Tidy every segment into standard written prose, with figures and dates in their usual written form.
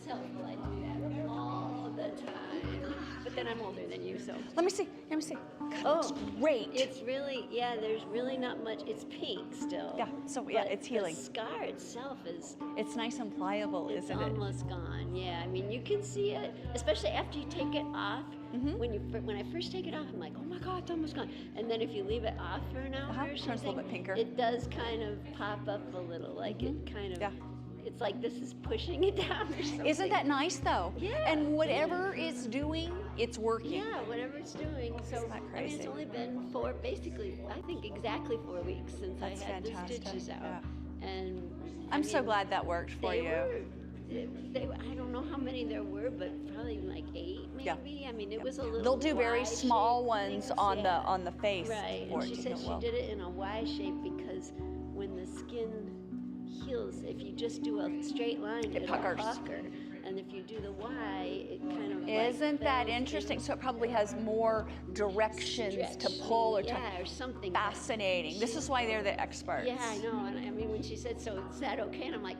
myself, but I do that all the time. But then I'm older than you, so. Let me see. Let me see. God, it looks great. It's really, yeah, there's really not much. It's pink still. Yeah, so yeah, it's healing. The scar itself is. It's nice and pliable, isn't it? It's almost gone. Yeah, I mean, you can see it, especially after you take it off. Mm-hmm. When I first take it off, I'm like, oh my God, it's almost gone. And then if you leave it off for an hour or Turns something, a little bit pinker. It does kind of pop up a little, like it kind of. Yeah. It's like this is pushing it down or something. Isn't that nice though? Yeah. And whatever it's doing, it's working. Yeah, whatever it's doing. So Isn't that crazy? I mean, it's only been basically, I think exactly 4 weeks since I had fantastic. the stitches out. Yeah. And I'm so glad that worked for you. I don't know how many there were, but probably like 8 maybe. Yeah. I mean, it was a little. They'll do very small ones on yeah. the face. Right. And she said she did it in a Y shape because when the skin heals, if you just do a straight line, it puckers. Pucker. And if you do the Y, it kind of. Isn't that interesting? So it probably has more directions to pull or or something. Fascinating. This is why they're the experts. Yeah, I know. And I mean, when she said, "So is that okay?" And I'm like,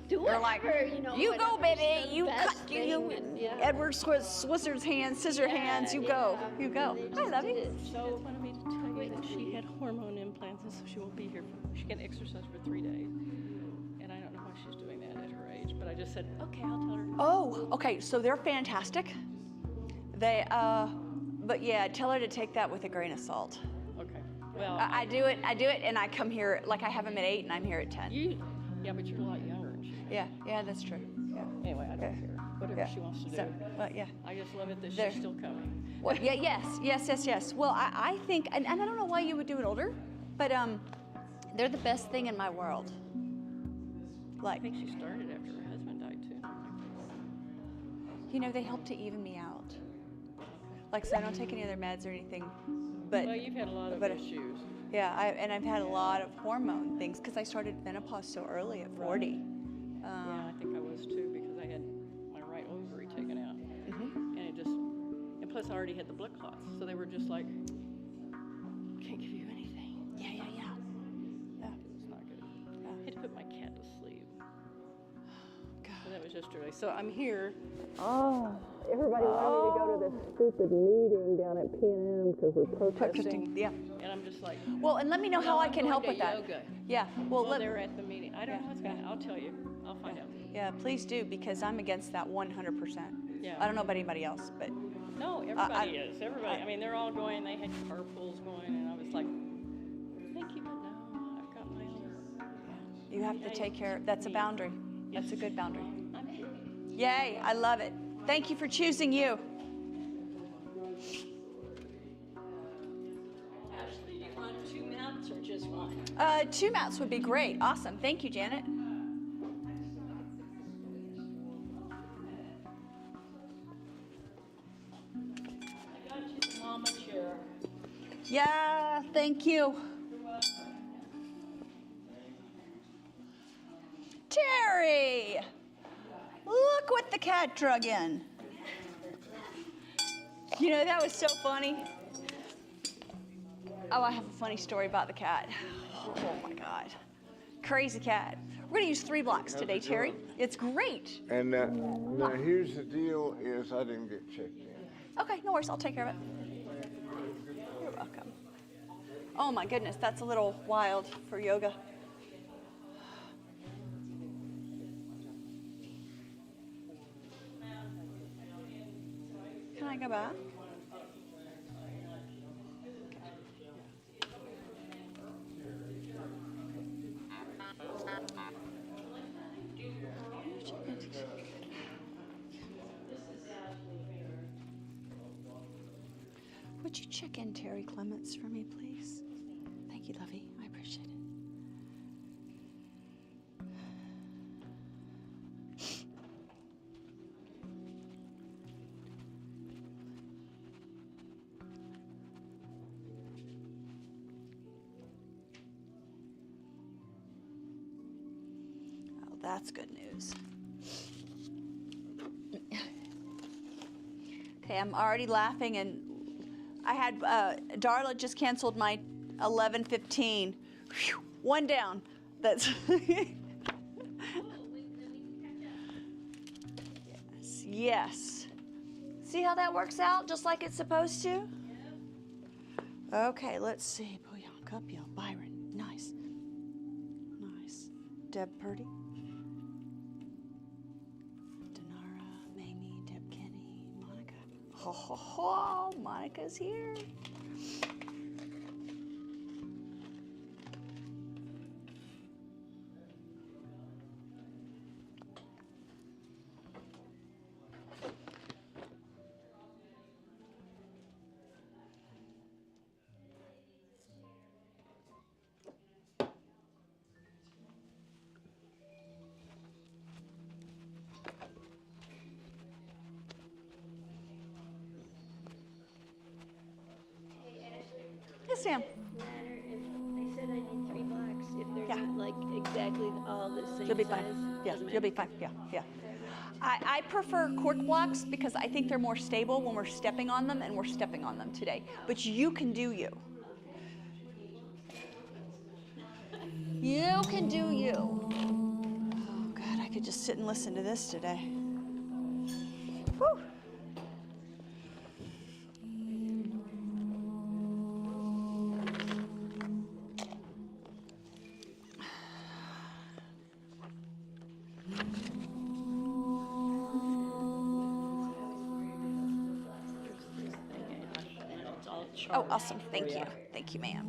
"Do You're whatever, like, you know. You go, baby. You cut. You. And, yeah. Edward Scissor's hands, scissor hands. You go. You go. I love you. So wanted me to tell you that she had hormone implants, and so she won't be here. She can exercise for 3 days, and I don't know why she's doing that at her age. But I just said, okay, I'll tell her. Oh, okay. So they're fantastic. They, but yeah, tell her to take that with a grain of salt. Okay. Well, I do it, and I come here, like I have them at 8 and I'm here at 10. Yeah, but you're a lot younger than she is. Yeah, that's true. Yeah. Anyway, I don't care. Whatever she wants to do. So, well, yeah. I just love it that she's still coming. Well, yeah, yes. Well, I think, and I don't know why you would do it older, but they're the best thing in my world. Like, I think she started after her husband died too. You know, they help to even me out. Like, so I don't take any other meds or anything, but. Well, you've had a lot of issues. Yeah, and I've had a lot of hormone things because I started menopause so early at 40. Right. Yeah, I think I was too because I had my right ovary taken out, and it just, and plus I already had the blood clots, so they were just like, can't give you anything. Yeah. It's not good. Yeah. I had to put my cat to sleep. God. So that was yesterday. So I'm here. Oh. Everybody wanted me to go to this stupid meeting down at P&M because we're protesting. Yeah. And I'm just like, well, and let me know how I can help with that. Yoga. Yeah. Well, they're at the meeting. I don't know what's going to happen. I'll tell you. I'll find out. Yeah, please do, because I'm against that 100%. Yeah. I don't know about anybody else, but. No, everybody is. Everybody. I mean, they're all going. They had carpools going, and I was like, thank you, but no, I've got my own. You have to take care. That's a boundary. That's a good boundary. I'm here. Yay, I love it. Thank you for choosing you. Ashley, do you want 2 mats or just 1? 2 mats would be great. Awesome. Thank you, Janet. I got you the mama chair. Yeah, thank you. Terry! Look what the cat drug in. You know, that was so funny. Oh, I have a funny story about the cat. Oh my God. Crazy cat. We're gonna use 3 blocks today, Terry. It's great. And now here's the deal is I didn't get checked in. Okay, no worries, I'll take care of it. You're welcome. Oh my goodness, that's a little wild for yoga. Can I go back? Would you check in Terry Clements for me, please? Thank you, Lovey. I appreciate it. Oh, that's good news. Okay, I'm already laughing, and I had Darla just canceled my 11:15. Whew, 1 down. That's yes. See how that works out just like it's supposed to? Okay, let's see. Boyan, Cupio, Byron. Nice. Nice. Deb Purdy. Denara, Mamie, Deb Kenny, Monica. Oh, Monica's here. Yes, Sam. Matter if they said I need 3 blocks, if they're Yeah. not like exactly all the same You'll be size. fine. Yeah, doesn't you'll be matter. fine. Yeah. I prefer cork blocks because I think they're more stable when we're stepping on them, and we're stepping on them today. But you can do you. You can do you. Oh, God, I could just sit and listen to this today. Whew. It's all Oh, charged awesome. for Thank ya. you. Thank you, ma'am.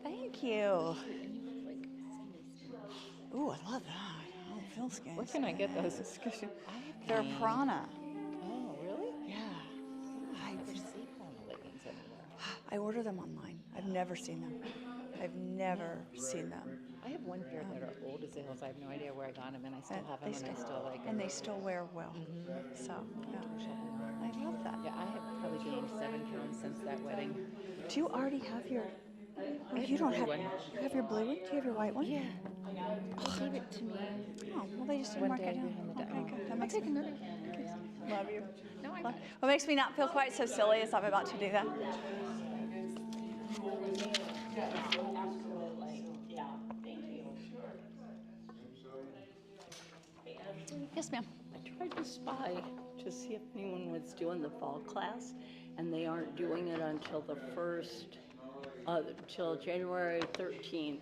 Thank you. Ooh, I love that. Oh, it feels good. Where can I get those? They're prana. Oh, really? Yeah. I never see prana leggings anywhere. I order them online. I've never seen them. I've never seen them. I have one pair that are old as hills. I have no idea where I got them, and I still have them, and I still like them. And they still wear well. So, yeah. I love that. Yeah, I have probably gained 7 pounds since that wedding. Do you already have your? Oh, you don't have. one. You have your blue one. Do you have your white one? Yeah. They gave it to me. Oh, well, they just didn't One mark day it down. behind the Okay, good. That I'll makes take me another. love you. No, I What makes me not feel quite so silly as I'm about to do that? Yes, ma'am. I tried to spy to see if anyone was doing the fall class, and they aren't doing it until the till January 13th.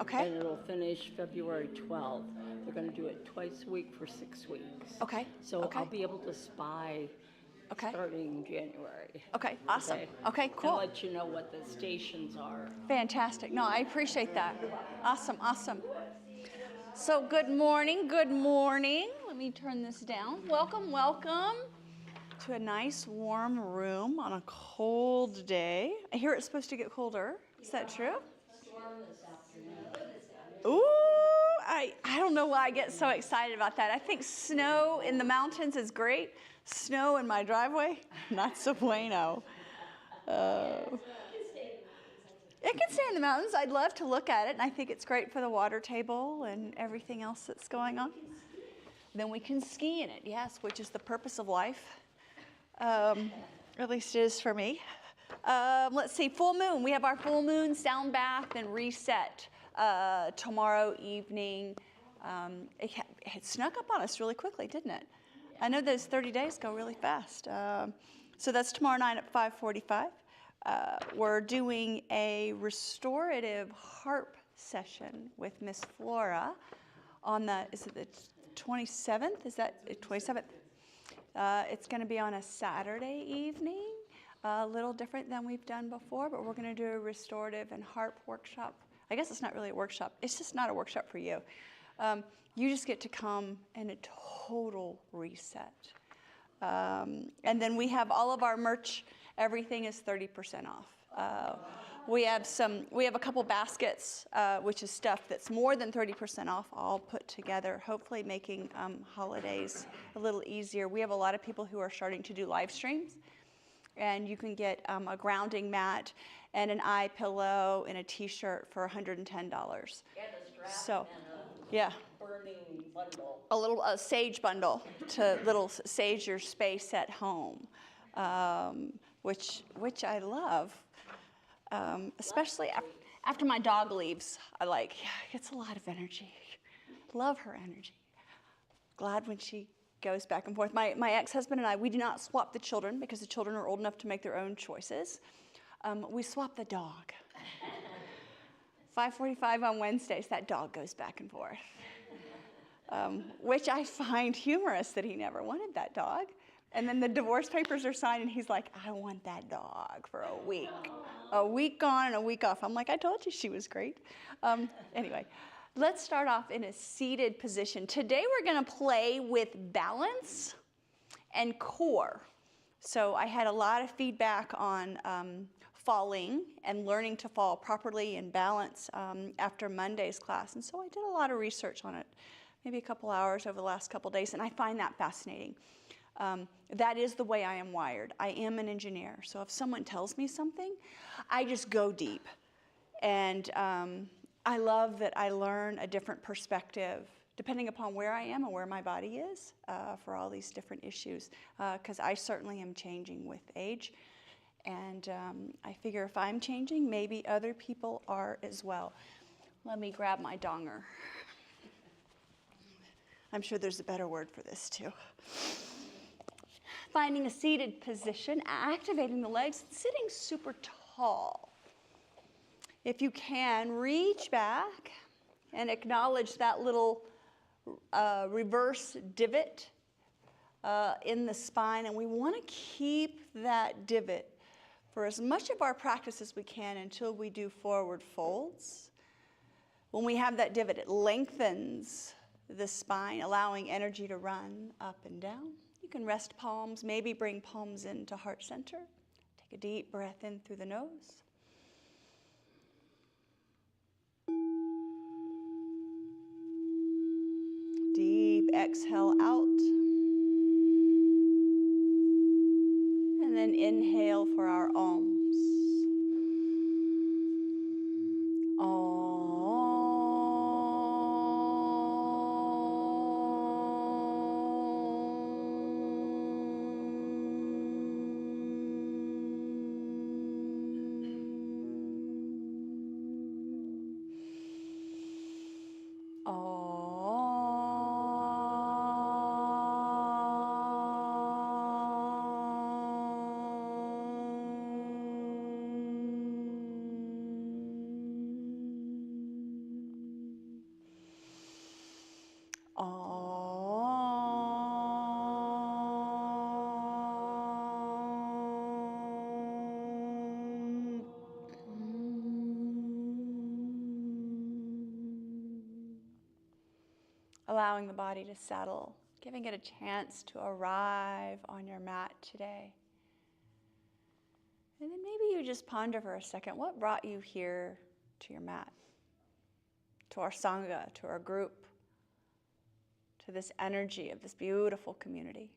Okay. And it'll finish February 12th. They're going to do it twice a week for 6 weeks. Okay. So Okay. I'll be able to spy Okay. starting January. Okay. Awesome. Okay. And Cool. let you know what the stations are. Fantastic. No, I appreciate that. Awesome. Awesome. So good morning. Good morning. Let me turn this down. Welcome. Welcome to a nice warm room on a cold day. I hear it's supposed to get colder. Is that true? Ooh, I don't know why I get so excited about that. I think snow in the mountains is great. Snow in my driveway, not so bueno. It can stay in the mountains. I'd love to look at it, and I think it's great for the water table and everything else that's going on. Then we can ski in it, yes, which is the purpose of life. At least it is for me. Let's see, full moon. We have our full moon sound bath and reset tomorrow evening. It snuck up on us really quickly, didn't it? I know those 30 days go really fast. So that's tomorrow night at 5:45. We're doing a restorative harp session with Miss Flora on is it the 27th? Is that 27th? It's going to be on a Saturday evening, a little different than we've done before, but we're going to do a restorative and harp workshop. I guess it's not really a workshop. It's just not a workshop for you. You just get to come in a total reset. And then we have all of our merch. Everything is 30% off. We have a couple baskets, which is stuff that's more than 30% off, all put together, hopefully making holidays a little easier. We have a lot of people who are starting to do live streams, and you can get a grounding mat and an eye pillow and a t-shirt for $110. And a strap So, and yeah. burning bundle. A sage bundle to little sage your space at home, which I love, especially after my dog leaves. It's a lot of energy. Love her energy. Glad when she goes back and forth. My ex-husband and I, we do not swap the children because the children are old enough to make their own choices. We swap the dog. 5:45 on Wednesdays, that dog goes back and forth. Which I find humorous that he never wanted that dog. And then the divorce papers are signed and he's like, I want that dog for a week. A week on and a week off. I'm like, I told you she was great. Anyway, let's start off in a seated position. Today we're going to play with balance and core. So I had a lot of feedback on falling and learning to fall properly in balance after Monday's class. And so I did a lot of research on it, maybe a couple hours over the last couple days, and I find that fascinating. That is the way I am wired. I am an engineer, so if someone tells me something, I just go deep. And I love that I learn a different perspective depending upon where I am and where my body is for all these different issues, because I certainly am changing with age. And I figure if I'm changing, maybe other people are as well. Let me grab my donger. I'm sure there's a better word for this too. Finding a seated position, activating the legs, sitting super tall. If you can, reach back and acknowledge that little reverse divot in the spine, and we want to keep that divot for as much of our practice as we can until we do forward folds. When we have that divot, it lengthens the spine, allowing energy to run up and down. You can rest palms, maybe bring palms into heart center. Take a deep breath in through the nose. Deep exhale out. And then inhale for our alms. Allowing the body to settle, giving it a chance to arrive on your mat today. And then maybe you just ponder for a second, what brought you here to your mat, to our Sangha, to our group, to this energy of this beautiful community.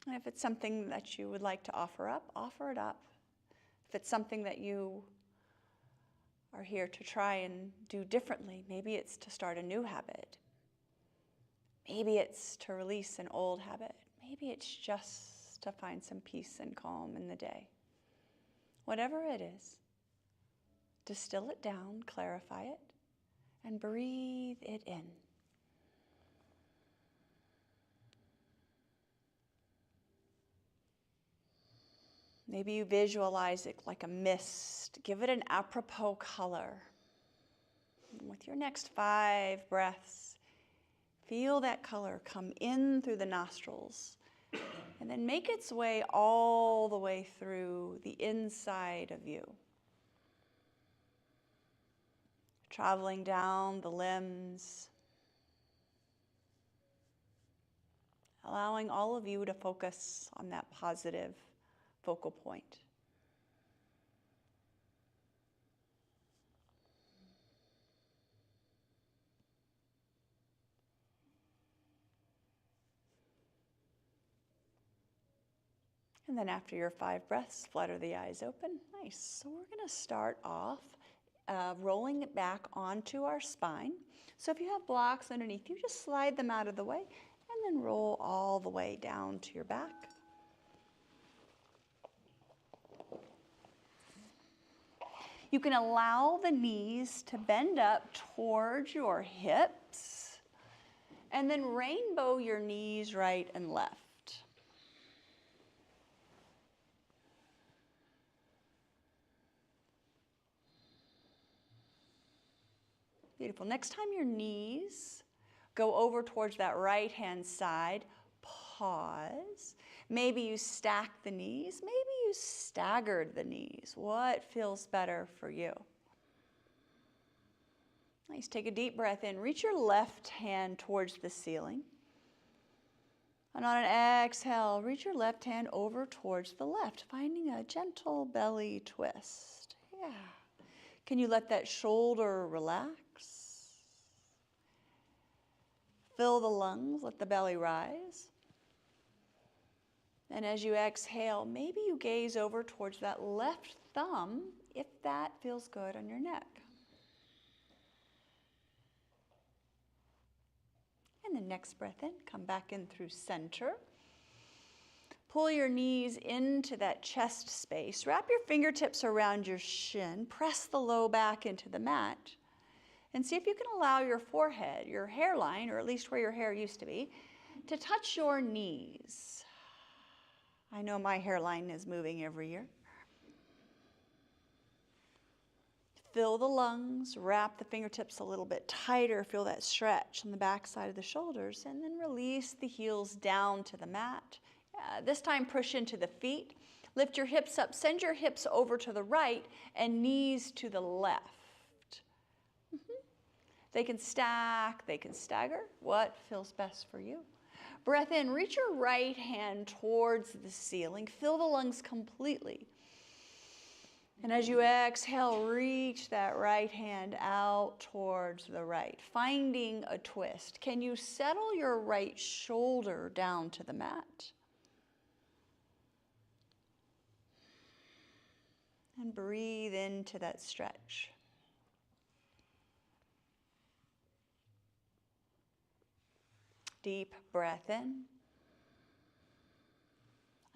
And if it's something that you would like to offer it up. If it's something that you are here to try and do differently, maybe it's to start a new habit. Maybe it's to release an old habit. Maybe it's just to find some peace and calm in the day. Whatever it is, distill it down, clarify it, and breathe it in. Maybe you visualize it like a mist. Give it an apropos color. With your next 5 breaths, feel that color come in through the nostrils and then make its way all the way through the inside of you. Traveling down the limbs, allowing all of you to focus on that positive focal point. And then after your 5 breaths, flutter the eyes open. Nice. So we're going to start off rolling it back onto our spine. So if you have blocks underneath you, just slide them out of the way and then roll all the way down to your back. You can allow the knees to bend up towards your hips and then rainbow your knees right and left. Beautiful. Next time your knees go over towards that right-hand side, pause. Maybe you stack the knees. Maybe you staggered the knees. What feels better for you? Nice. Take a deep breath in. Reach your left hand towards the ceiling. And on an exhale, reach your left hand over towards the left, finding a gentle belly twist. Yeah. Can you let that shoulder relax? Fill the lungs, let the belly rise. And as you exhale, maybe you gaze over towards that left thumb if that feels good on your neck. And the next breath in, come back in through center. Pull your knees into that chest space. Wrap your fingertips around your shin. Press the low back into the mat. And see if you can allow your forehead, your hairline, or at least where your hair used to be, to touch your knees. I know my hairline is moving every year. Fill the lungs, wrap the fingertips a little bit tighter, feel that stretch on the back side of the shoulders, and then release the heels down to the mat. This time push into the feet. Lift your hips up, send your hips over to the right and knees to the left. They can stack, they can stagger. What feels best for you? Breath in, reach your right hand towards the ceiling. Fill the lungs completely. And as you exhale, reach that right hand out towards the right, finding a twist. Can you settle your right shoulder down to the mat? And breathe into that stretch. Deep breath in.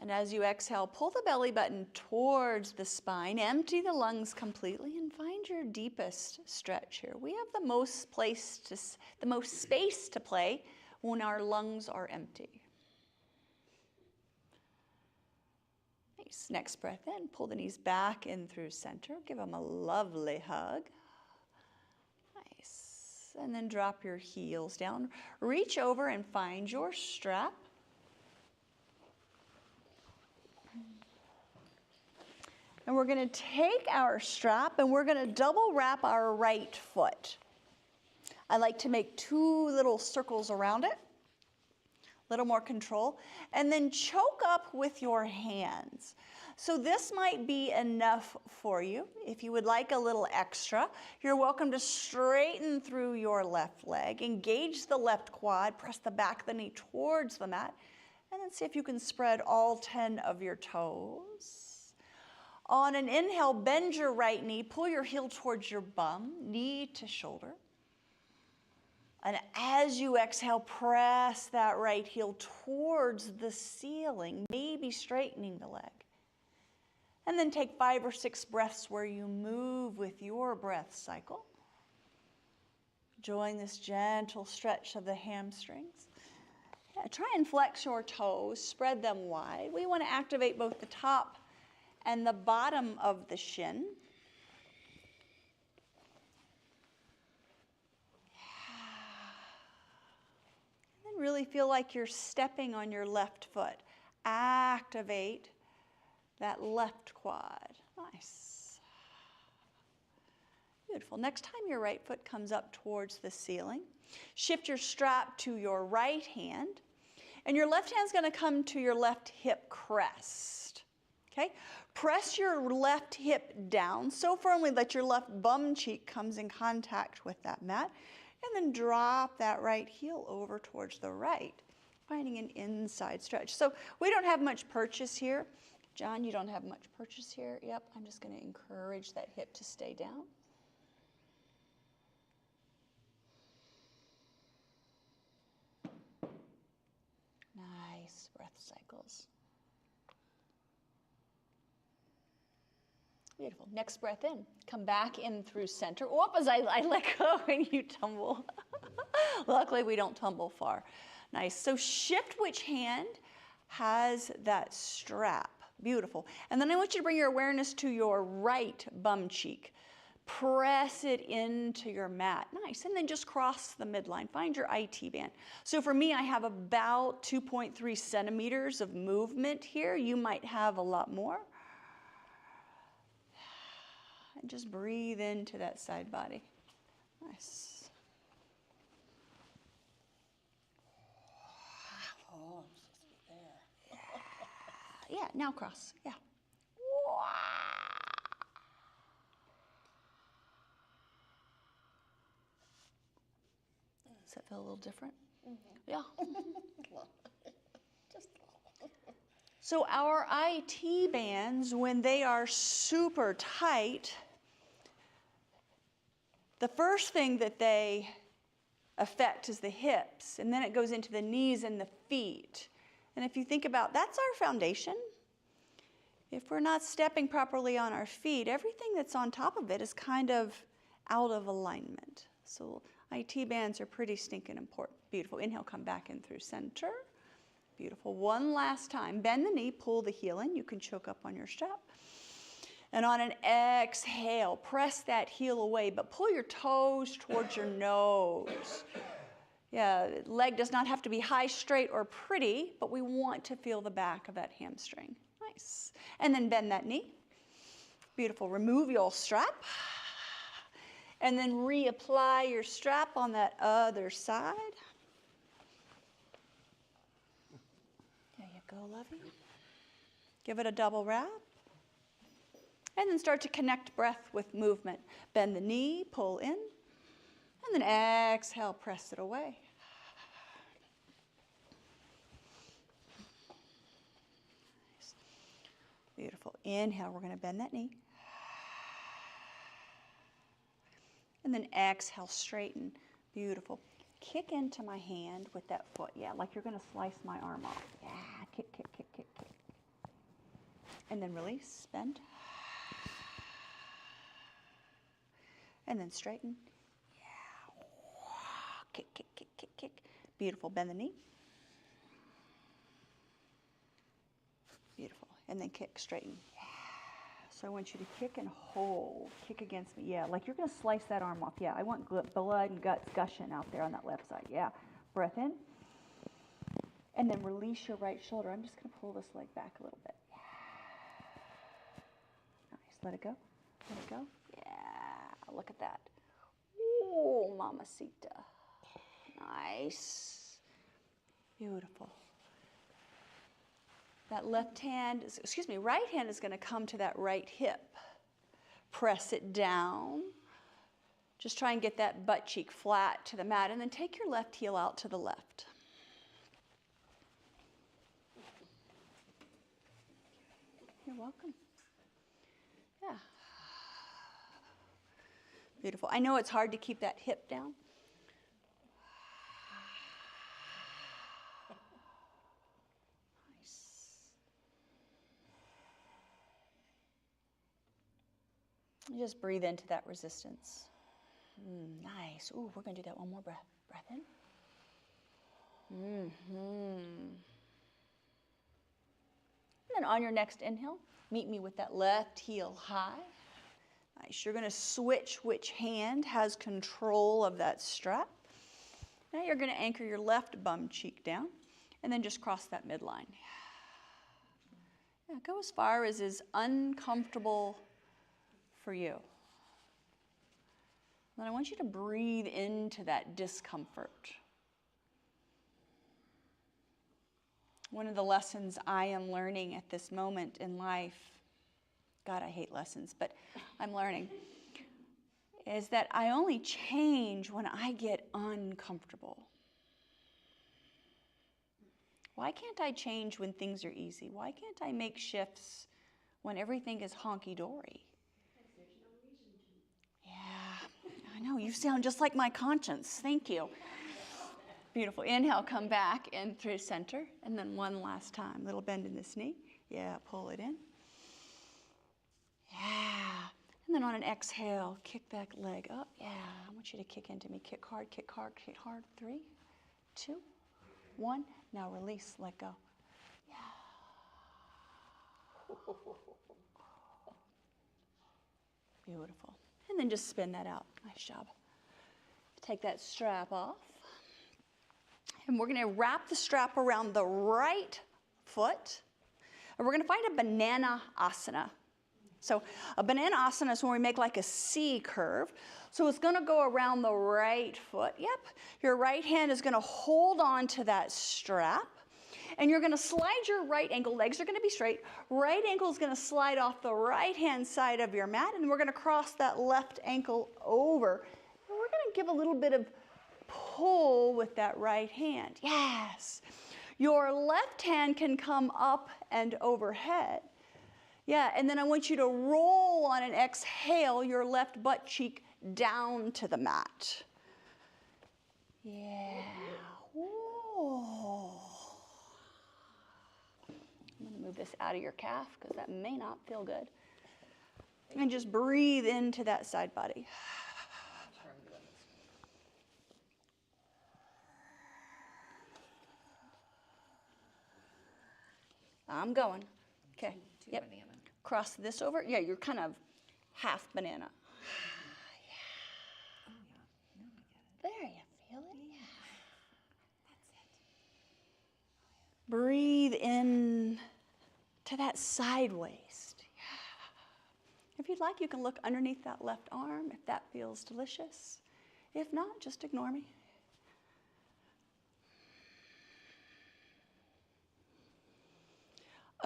And as you exhale, pull the belly button towards the spine, empty the lungs completely, and find your deepest stretch here. We have the most space to play when our lungs are empty. Nice. Next breath in, pull the knees back in through center. Give them a lovely hug. And then drop your heels down. Reach over and find your strap. And we're going to take our strap and we're going to double wrap our right foot. I like to make 2 little circles around it. little more control. And then choke up with your hands. So this might be enough for you. If you would like a little extra, you're welcome to straighten through your left leg, engage the left quad, press the back of the knee towards the mat, and then see if you can spread all 10 of your toes. On an inhale, bend your right knee, pull your heel towards your bum, knee to shoulder. And as you exhale, press that right heel towards the ceiling, maybe straightening the leg. And then take 5 or 6 breaths where you move with your breath cycle. Enjoying this gentle stretch of the hamstrings. Yeah, try and flex your toes, spread them wide. We want to activate both the top and the bottom of the shin. And then really feel like you're stepping on your left foot. Activate that left quad. Nice. Beautiful. Next time your right foot comes up towards the ceiling, shift your strap to your right hand, and your left hand's going to come to your left hip crest. Okay? Press your left hip down so firmly that your left bum cheek comes in contact with that mat, and then drop that right heel over towards the right, finding an inside stretch. So we don't have much purchase here. John, you don't have much purchase here. Yep, I'm just going to encourage that hip to stay down. Nice breath cycles. Beautiful. Next breath in. Come back in through center. Whoop, as I let go and you tumble. Luckily, we don't tumble far. Nice. So shift which hand has that strap. Beautiful. And then I want you to bring your awareness to your right bum cheek. Press it into your mat. Nice. And then just cross the midline. Find your IT band. So for me, I have about 2.3 centimeters of movement here. You might have a lot more. And just breathe into that side body. Nice. Oh, I'm supposed to be there. Yeah, now cross. Yeah. Does that feel a little different? Mm-hmm. Yeah. Just So our IT bands, when they are super tight, the first thing that they affect is the hips, and then it goes into the knees and the feet. And if you think about, that's our foundation. If we're not stepping properly on our feet, everything that's on top of it is kind of out of alignment. So IT bands are pretty stinking important. Beautiful. Inhale, come back in through center. Beautiful. One last time. Bend the knee, pull the heel in. You can choke up on your strap. And on an exhale, press that heel away, but pull your toes towards your nose. Yeah, leg does not have to be high, straight, or pretty, but we want to feel the back of that hamstring. Nice. And then bend that knee. Beautiful. Remove your strap. And then reapply your strap on that other side. There you go, lovey. Give it a double wrap. And then start to connect breath with movement. Bend the knee, pull in, and then exhale, press it away. Nice. Beautiful. Inhale, we're going to bend that knee. And then exhale, straighten. Beautiful. Kick into my hand with that foot. Yeah, like you're going to slice my arm off. Yeah, kick, kick, kick, kick, kick. And then release, bend. And then straighten. Yeah. Kick, kick, kick, kick, kick. Beautiful. Bend the knee. Beautiful. And then kick, straighten. Yeah. So I want you to kick and hold. Kick against me. Yeah, like you're going to slice that arm off. Yeah, I want blood and guts gushing out there on that left side. Yeah. Breath in. And then release your right shoulder. I'm just going to pull this leg back a little bit. Yeah. Nice. Let it go. Let it go. Yeah. Look at that. Ooh, mamacita. Nice. Beautiful. That right hand is going to come to that right hip. Press it down. Just try and get that butt cheek flat to the mat, and then take your left heel out to the left. You're welcome. Yeah. Beautiful. I know it's hard to keep that hip down. Nice. Just breathe into that resistance. Nice. Ooh, we're going to do that one more breath. Breath in. And then on your next inhale, meet me with that left heel high. Nice. You're going to switch which hand has control of that strap. Now you're going to anchor your left bum cheek down and then just cross that midline. Yeah, go as far as is uncomfortable for you. Then I want you to breathe into that discomfort. One of the lessons I am learning at this moment in life, God, I hate lessons, but I'm learning, is that I only change when I get uncomfortable. Why can't I change when things are easy? Why can't I make shifts when everything is honky-dory? Yeah, I know, you sound just like my conscience. Thank you. Beautiful. Inhale, come back in through center, and then one last time. Little bend in this knee. Yeah, pull it in. Yeah. And then on an exhale, kick that leg up. Yeah, I want you to kick into me. Kick hard, kick hard, kick hard. 3, 2, 1. Now release, let go. Yeah. Beautiful. And then just spin that out. Nice job. Take that strap off. And we're going to wrap the strap around the right foot. And we're going to find a banana asana. So a banana asana is when we make like a C curve. So it's going to go around the right foot. Yep. Your right hand is going to hold on to that strap. And you're going to slide your right ankle. Legs are going to be straight. Right ankle is going to slide off the right-hand side of your mat. And we're going to cross that left ankle over. And we're going to give a little bit of pull with that right hand. Yes. Your left hand can come up and overhead. Yeah, and then I want you to roll on an exhale your left butt cheek down to the mat. Yeah. Whoa. I'm going to move this out of your calf because that may not feel good. And just breathe into that side body. I'm going. Okay. Yep. Banana. Cross this over. Yeah, you're kind of half banana. Yeah. Oh, yeah. No, I get it. There, you feel it? Yeah. That's it. Breathe in to that side waist. Yeah. If you'd like, you can look underneath that left arm if that feels delicious. If not, just ignore me.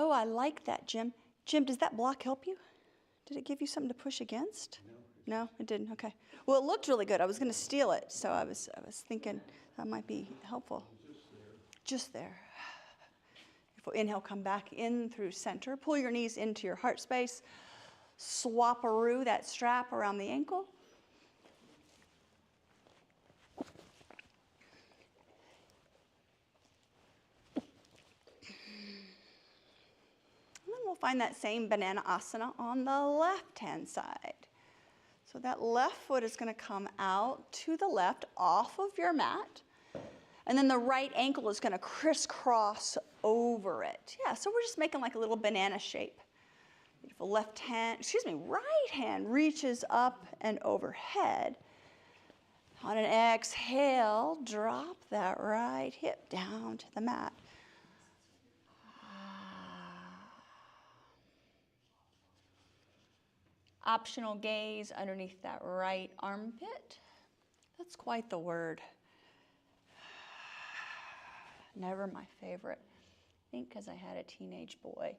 Oh, I like that, Jim. Jim, does that block help you? Did it give you something to push against? No, it didn't. Okay. Well, it looked really good. I was going to steal it, so I was thinking that might be helpful. Just there. Beautiful. Inhale, come back in through center. Pull your knees into your heart space. Swap-a-roo that strap around the ankle. We'll find that same banana asana on the left-hand side. So that left foot is going to come out to the left off of your mat. And then the right ankle is going to crisscross over it. Yeah, so we're just making like a little banana shape. Beautiful. Right hand reaches up and overhead. On an exhale, drop that right hip down to the mat. Optional gaze underneath that right armpit. That's quite the word. Never my favorite. I think because I had a teenage boy.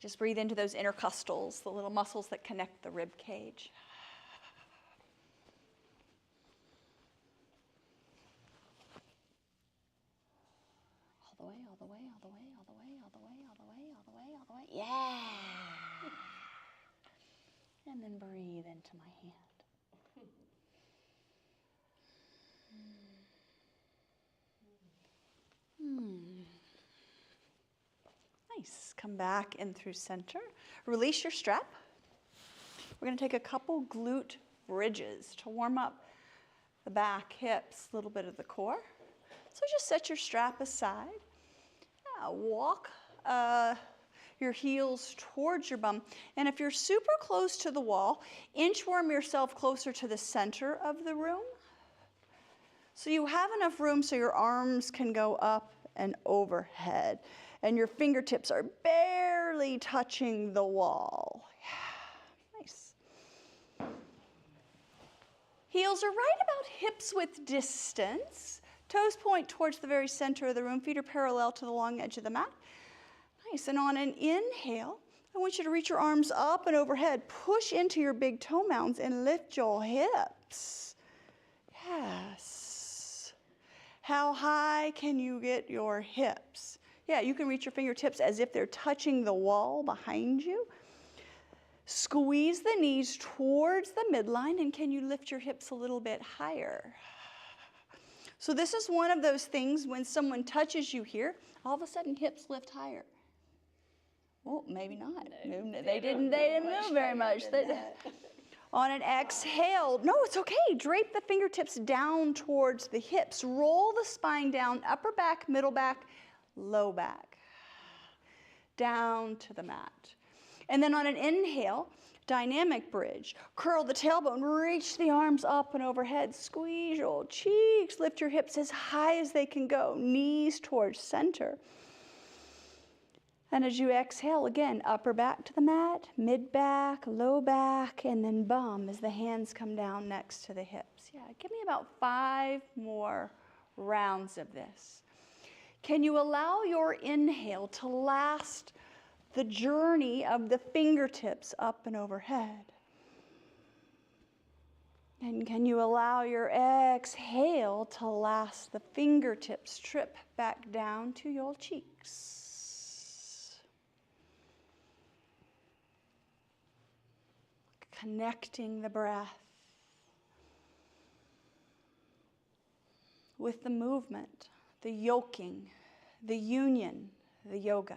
Just breathe into those intercostals, the little muscles that connect the rib cage. All the way, all the way, all the way, all the way, all the way, all the way, all the way, all the way. Yeah. And then breathe into my hand. Nice. Come back in through center. Release your strap. We're going to take a couple glute bridges to warm up the back, hips, a little bit of the core. So just set your strap aside. Walk your heels towards your bum. And if you're super close to the wall, inchworm yourself closer to the center of the room. So you have enough room so your arms can go up and overhead. And your fingertips are barely touching the wall. Yeah, nice. Heels are right about hips width distance. Toes point towards the very center of the room. Feet are parallel to the long edge of the mat. Nice. And on an inhale, I want you to reach your arms up and overhead. Push into your big toe mounds and lift your hips. Yes. How high can you get your hips? Yeah, you can reach your fingertips as if they're touching the wall behind you. Squeeze the knees towards the midline, and can you lift your hips a little bit higher? So this is one of those things when someone touches you here, all of a sudden hips lift higher. Well, maybe not. No, they didn't move very much. On an exhale, no, it's okay. Drape the fingertips down towards the hips. Roll the spine down, upper back, middle back, low back. Down to the mat. And then on an inhale, dynamic bridge. Curl the tailbone, reach the arms up and overhead. Squeeze your cheeks, lift your hips as high as they can go. Knees towards center. And as you exhale, again, upper back to the mat, mid back, low back, and then bum as the hands come down next to the hips. Yeah, give me about 5 more rounds of this. Can you allow your inhale to last the journey of the fingertips up and overhead? And can you allow your exhale to last the fingertips trip back down to your cheeks? Connecting the breath with the movement, the yoking, the union, the yoga.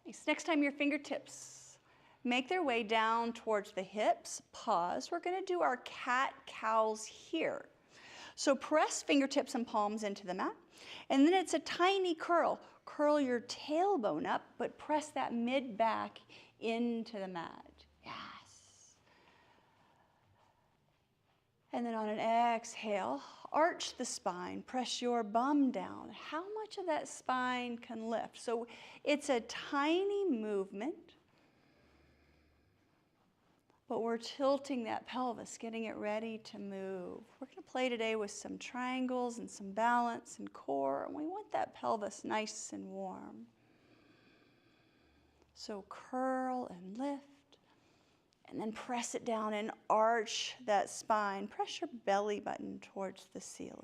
Nice. Next time your fingertips make their way down towards the hips, pause. We're going to do our cat-cows here. So press fingertips and palms into the mat. And then it's a tiny curl. Curl your tailbone up, but press that mid-back into the mat. Yes. And then on an exhale, arch the spine. Press your bum down. How much of that spine can lift? So it's a tiny movement, but we're tilting that pelvis, getting it ready to move. We're going to play today with some triangles and some balance and core, and we want that pelvis nice and warm. So curl and lift, and then press it down and arch that spine. Press your belly button towards the ceiling.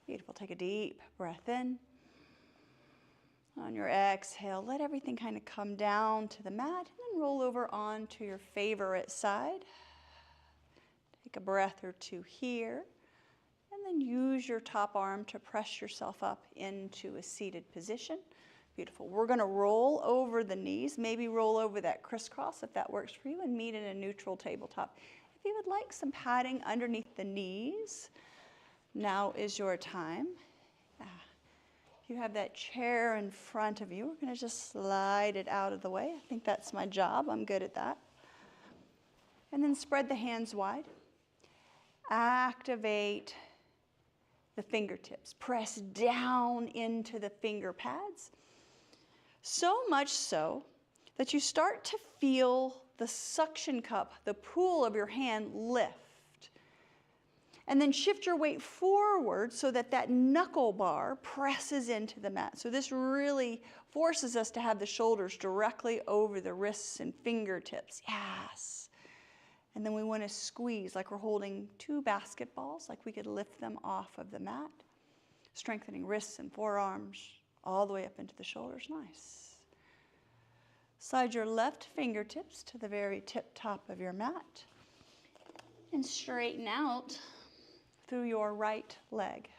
Beautiful. Take a deep breath in. On your exhale, let everything kind of come down to the mat and then roll over onto your favorite side. Take a breath or two here. And then use your top arm to press yourself up into a seated position. Beautiful. We're going to roll over the knees, maybe roll over that crisscross if that works for you, and meet in a neutral tabletop. If you would like some padding underneath the knees, now is your time. If you have that chair in front of you, we're going to just slide it out of the way. I think that's my job. I'm good at that. And then spread the hands wide. Activate the fingertips. Press down into the finger pads. So much so that you start to feel the suction cup, the pool of your hand lift. And then shift your weight forward so that that knuckle bar presses into the mat. So this really forces us to have the shoulders directly over the wrists and fingertips. Yes. And then we want to squeeze like we're holding 2 basketballs, like we could lift them off of the mat. Strengthening wrists and forearms all the way up into the shoulders. Nice. Slide your left fingertips to the very tip top of your mat. And straighten out through your right leg.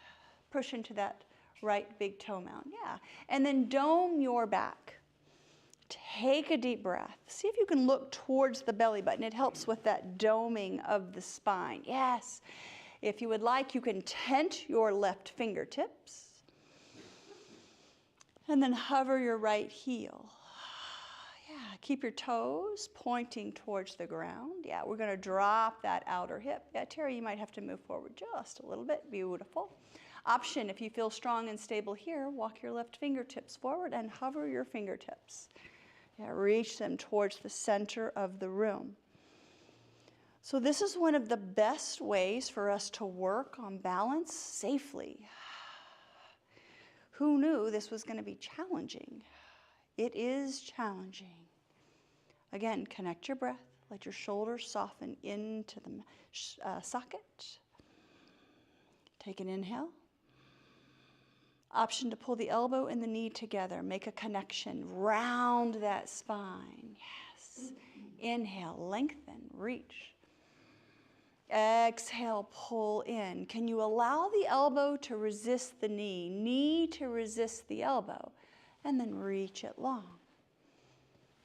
Push into that right big toe mound. Yeah. And then dome your back. Take a deep breath. See if you can look towards the belly button. It helps with that doming of the spine. Yes. If you would like, you can tent your left fingertips. And then hover your right heel. Yeah, keep your toes pointing towards the ground. Yeah, we're going to drop that outer hip. Yeah, Terry, you might have to move forward just a little bit. Beautiful. Option, if you feel strong and stable here, walk your left fingertips forward and hover your fingertips. Yeah, reach them towards the center of the room. So this is one of the best ways for us to work on balance safely. Who knew this was going to be challenging? It is challenging. Again, connect your breath. Let your shoulders soften into the socket. Take an inhale. Option to pull the elbow and the knee together. Make a connection. Round that spine. Yes. Inhale, lengthen, reach. Exhale, pull in. Can you allow the elbow to resist the knee to resist the elbow, and then reach it long?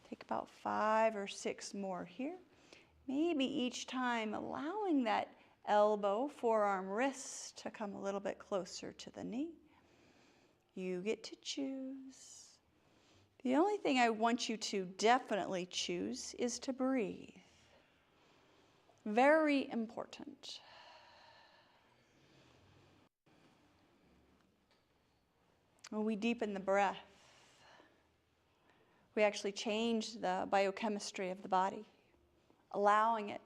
Take about 5 or 6 more here. Maybe each time allowing that elbow, forearm, wrist to come a little bit closer to the knee. You get to choose. The only thing I want you to definitely choose is to breathe. Very important. When we deepen the breath, we actually change the biochemistry of the body, allowing it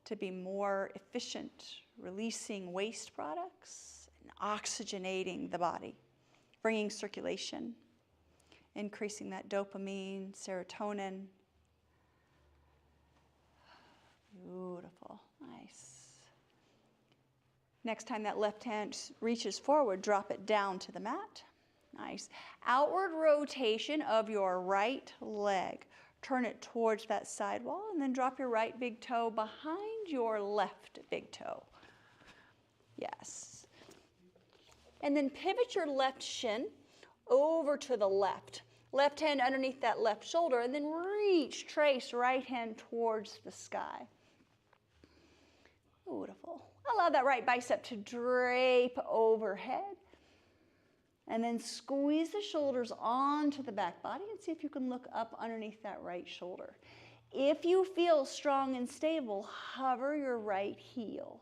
to be more efficient, releasing waste products and oxygenating the body, bringing circulation, increasing that dopamine, serotonin. Beautiful, nice. Next time that left hand reaches forward, drop it down to the mat. Nice. Outward rotation of your right leg. Turn it towards that side wall and then drop your right big toe behind your left big toe. Yes. And then pivot your left shin over to the left. Left hand underneath that left shoulder and then reach, trace right hand towards the sky. Beautiful. Allow that right bicep to drape overhead. And then squeeze the shoulders onto the back body and see if you can look up underneath that right shoulder. If you feel strong and stable, hover your right heel.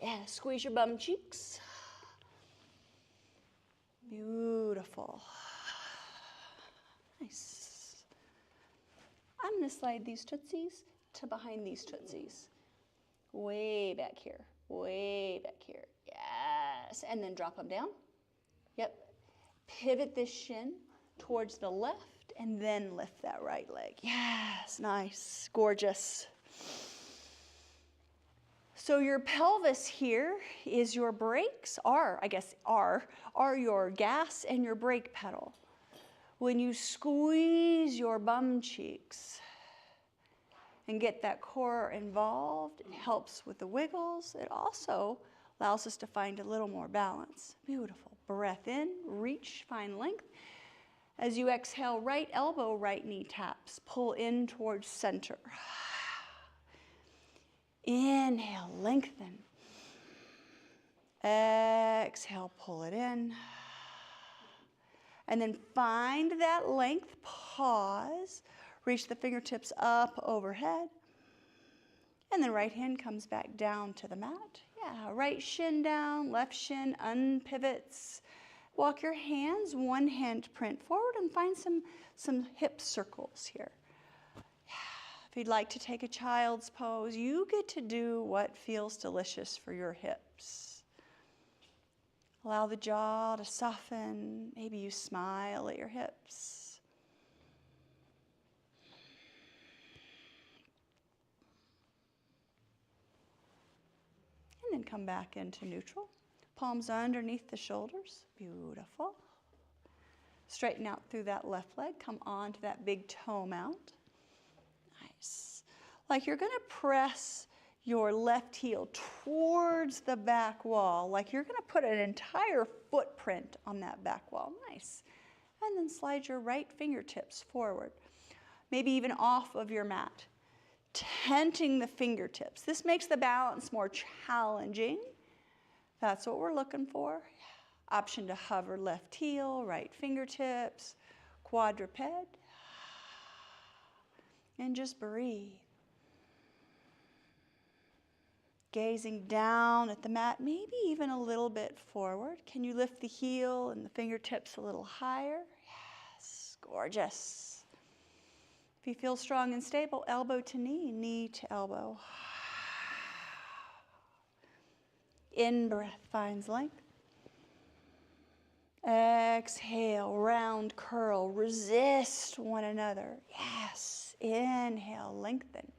Yeah, squeeze your bum cheeks. Beautiful. Nice. I'm going to slide these tootsies to behind these tootsies. Way back here. Way back here. Yes. And then drop them down. Yep. Pivot this shin towards the left and then lift that right leg. Yes. Nice. Gorgeous. So your pelvis here is your brakes, are your gas and your brake pedal. When you squeeze your bum cheeks and get that core involved, it helps with the wiggles. It also allows us to find a little more balance. Beautiful. Breath in, reach, find length. As you exhale, right elbow, right knee taps. Pull in towards center. Inhale, lengthen. Exhale, pull it in. And then find that length, pause. Reach the fingertips up overhead. And then right hand comes back down to the mat. Yeah, right shin down, left shin unpivots. Walk your hands, one hand print forward, and find some hip circles here. If you'd like to take a child's pose, you get to do what feels delicious for your hips. Allow the jaw to soften. Maybe you smile at your hips. And then come back into neutral. Palms underneath the shoulders. Beautiful. Straighten out through that left leg. Come on to that big toe mount. Nice. Like you're going to press your left heel towards the back wall. Like you're going to put an entire footprint on that back wall. Nice. And then slide your right fingertips forward. Maybe even off of your mat. Tenting the fingertips. This makes the balance more challenging. That's what we're looking for. Option to hover left heel, right fingertips, quadruped. And just breathe. Gazing down at the mat, maybe even a little bit forward. Can you lift the heel and the fingertips a little higher? Yes, gorgeous. If you feel strong and stable, elbow to knee, knee to elbow. In-breath finds length. Exhale, round curl, resist one another. Yes, inhale, lengthen.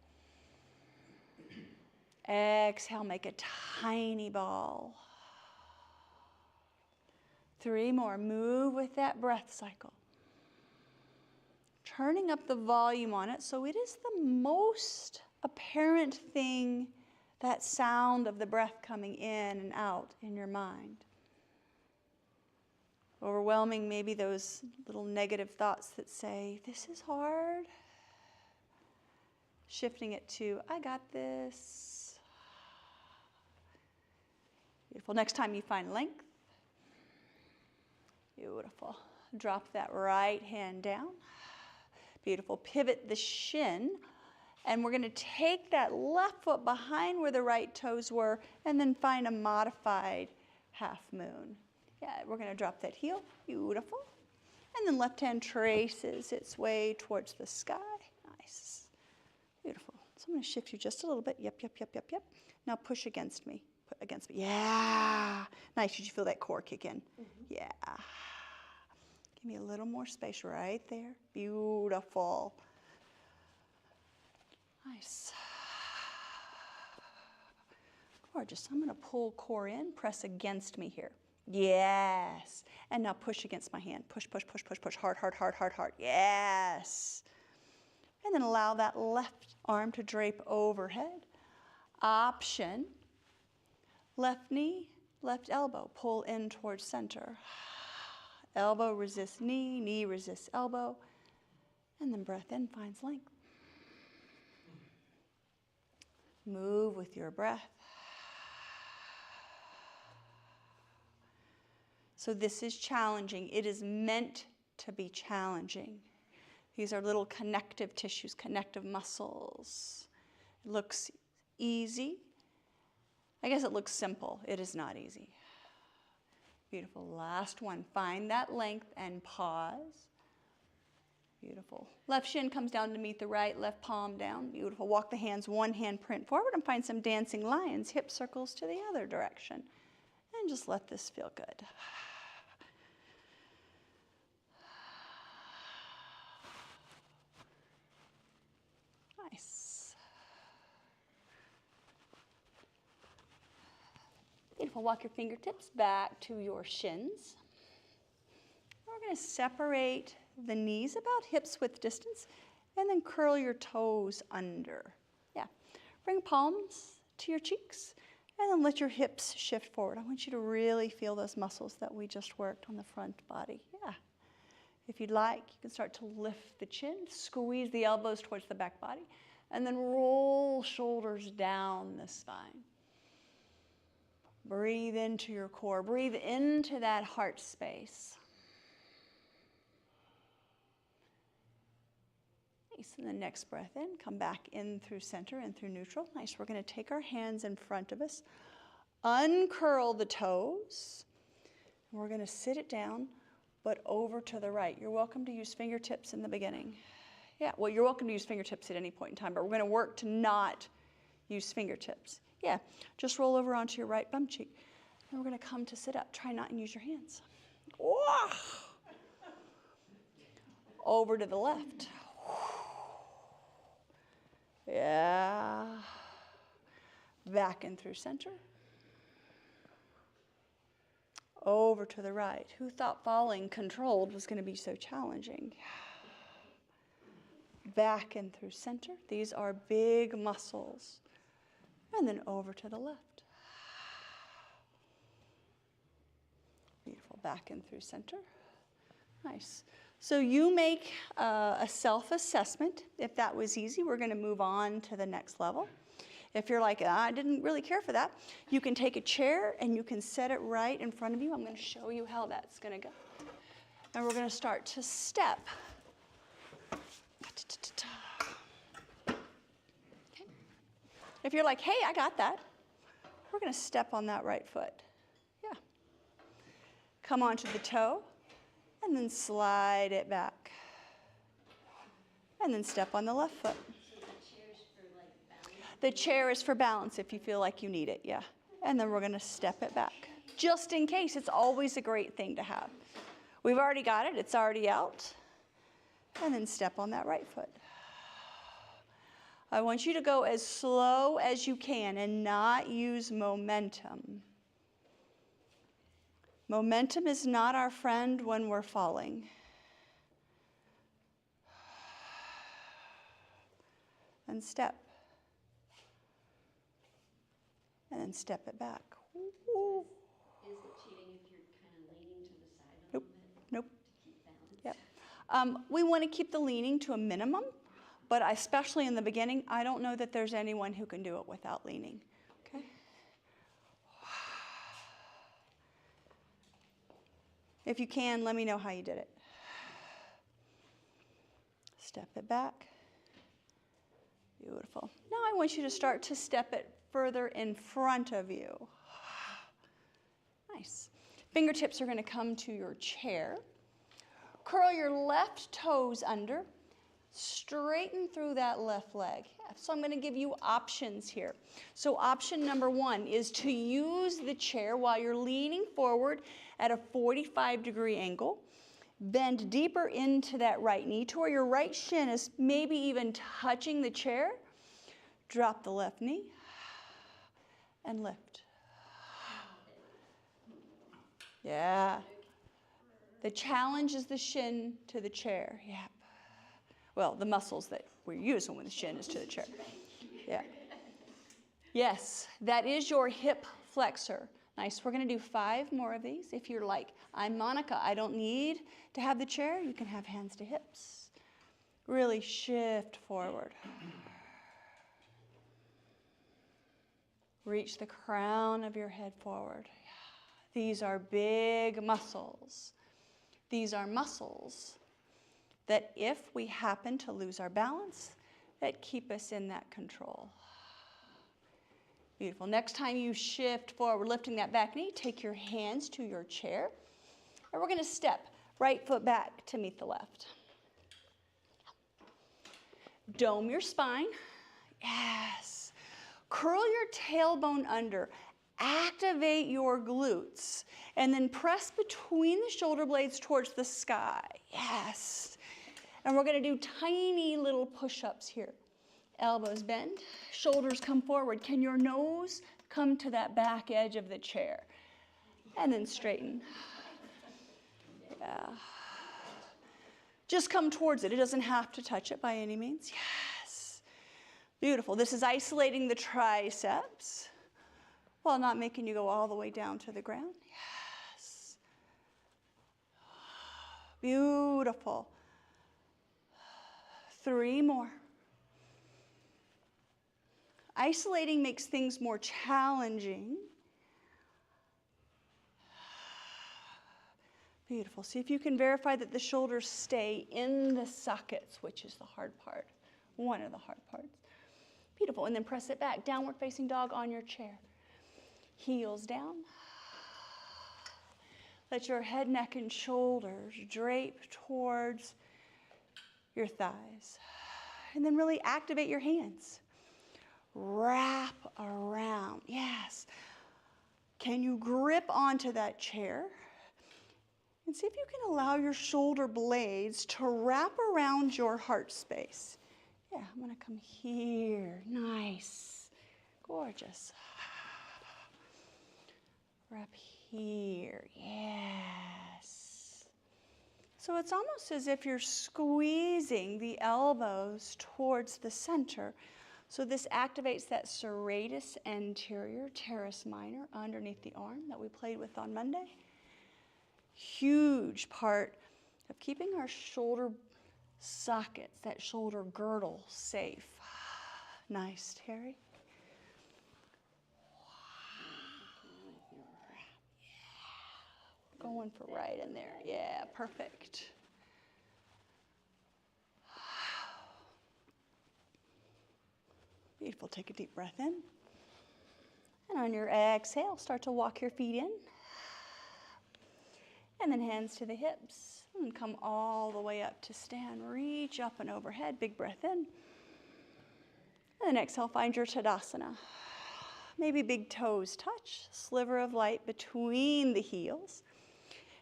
Exhale, make a tiny ball. 3 more, move with that breath cycle. Turning up the volume on it so it is the most apparent thing, that sound of the breath coming in and out in your mind. Overwhelming maybe those little negative thoughts that say, this is hard. Shifting it to, I got this. Beautiful. Next time you find length. Beautiful. Drop that right hand down. Beautiful. Pivot the shin. And we're going to take that left foot behind where the right toes were and then find a modified half moon. Yeah, we're going to drop that heel. Beautiful. And then left hand traces its way towards the sky. Nice. Beautiful. So I'm going to shift you just a little bit. Yep, yep, yep, yep, yep. Now push against me. Put against me. Yeah. Nice. Did you feel that core kick in? Mm-hmm. Yeah. Give me a little more space right there. Beautiful. Nice. Gorgeous. I'm going to pull core in, press against me here. Yes. And now push against my hand. Push, push, push, push, push. Hard, hard, hard, hard, hard. Yes. And then allow that left arm to drape overhead. Option. Left knee, left elbow. Pull in towards center. Elbow resists knee, knee resists elbow. And then breath in finds length. Move with your breath. So this is challenging. It is meant to be challenging. These are little connective tissues, connective muscles. It looks easy. I guess it looks simple. It is not easy. Beautiful. Last one. Find that length and pause. Beautiful. Left shin comes down to meet the right, left palm down. Beautiful. Walk the hands, one hand print forward and find some dancing lions, hip circles to the other direction. And just let this feel good. Nice. Beautiful. Walk your fingertips back to your shins. We're going to separate the knees about hips width distance and then curl your toes under. Yeah. Bring palms to your cheeks And then let your hips shift forward. I want you to really feel those muscles that we just worked on the front body. Yeah. If you'd like, you can start to lift the chin, squeeze the elbows towards the back body, and then roll shoulders down the spine. Breathe into your core. Breathe into that heart space. Nice. And the next breath in, come back in through center and through neutral. Nice. We're going to take our hands in front of us, uncurl the toes, and we're going to sit it down, but over to the right. You're welcome to use fingertips in the beginning. Yeah, well, you're welcome to use fingertips at any point in time, but we're going to work to not use fingertips. Yeah, just roll over onto your right bum cheek. And we're going to come to sit up. Try not and use your hands. Oh. Over to the left. Yeah. Back in through center. Over to the right. Who thought falling controlled was going to be so challenging? Back in through center. These are big muscles. And then over to the left. Beautiful. Back in through center. Nice. So you make a self-assessment. If that was easy, we're going to move on to the next level. If you're like, I didn't really care for that, you can take a chair and you can set it right in front of you. I'm going to show you how that's going to go. And we're going to start to step. Okay. If you're like, hey, I got that, we're going to step on that right foot. Yeah. Come onto the toe. And then slide it back. And then step on the left foot. The chair is for balance if you feel like you need it, yeah. And then we're going to step it back. Just in case, it's always a great thing to have. We've already got it, it's already out. And then step on that right foot. I want you to go as slow as you can and not use momentum. Momentum is not our friend when we're falling. And step. And then step it back. Ooh. Is it cheating if you're kind of leaning to the side a little bit? Nope. To keep balance? Yep. We want to keep the leaning to a minimum, but especially in the beginning, I don't know that there's anyone who can do it without leaning. Okay? If you can, let me know how you did it. Step it back. Beautiful. Now I want you to start to step it further in front of you. Nice. Fingertips are going to come to your chair. Curl your left toes under. Straighten through that left leg. So I'm going to give you options here. So option number one is to use the chair while you're leaning forward at a 45-degree angle. Bend deeper into that right knee to where your right shin is maybe even touching the chair. Drop the left knee and lift. Yeah. The challenge is the shin to the chair. Yeah. Well, the muscles that we're using when the shin is to the chair. Yeah. Yes, that is your hip flexor. Nice. We're going to do 5 more of these. If you're like, I'm Monica, I don't need to have the chair, you can have hands to hips. Really shift forward. Reach the crown of your head forward. These are big muscles. These are muscles that if we happen to lose our balance, that keep us in that control. Beautiful. Next time you shift forward, lifting that back knee, take your hands to your chair. And we're going to step right foot back to meet the left. Dome your spine. Yes. Curl your tailbone under. Activate your glutes. And then press between the shoulder blades towards the sky. Yes. And we're going to do tiny little push-ups here. Elbows bend, shoulders come forward. Can your nose come to that back edge of the chair? And then straighten. Yeah. Just come towards it. It doesn't have to touch it by any means. Yes. Beautiful. This is isolating the triceps. while not making you go all the way down to the ground. Yes. Beautiful. 3 more. Isolating makes things more challenging. Beautiful. See if you can verify that the shoulders stay in the sockets, which is the hard part, one of the hard parts. Beautiful. And then press it back. Downward facing dog on your chair. Heels down. Let your head, neck, and shoulders drape towards your thighs. And then really activate your hands. Wrap around. Yes. Can you grip onto that chair? And see if you can allow your shoulder blades to wrap around your heart space. Yeah, I'm going to come here. Nice. Gorgeous. Wrap here. Yes. So it's almost as if you're squeezing the elbows towards the center. So this activates that serratus anterior, teres minor, underneath the arm that we played with on Monday. Huge part of keeping our shoulder sockets, that shoulder girdle, safe. Nice, Terry. Going for right in there. Yeah, perfect. Beautiful. Take a deep breath in. And on your exhale, start to walk your feet in. And then hands to the hips. And come all the way up to stand. Reach up and overhead. Big breath in. And then exhale, find your Tadasana. Maybe big toes touch. Sliver of light between the heels.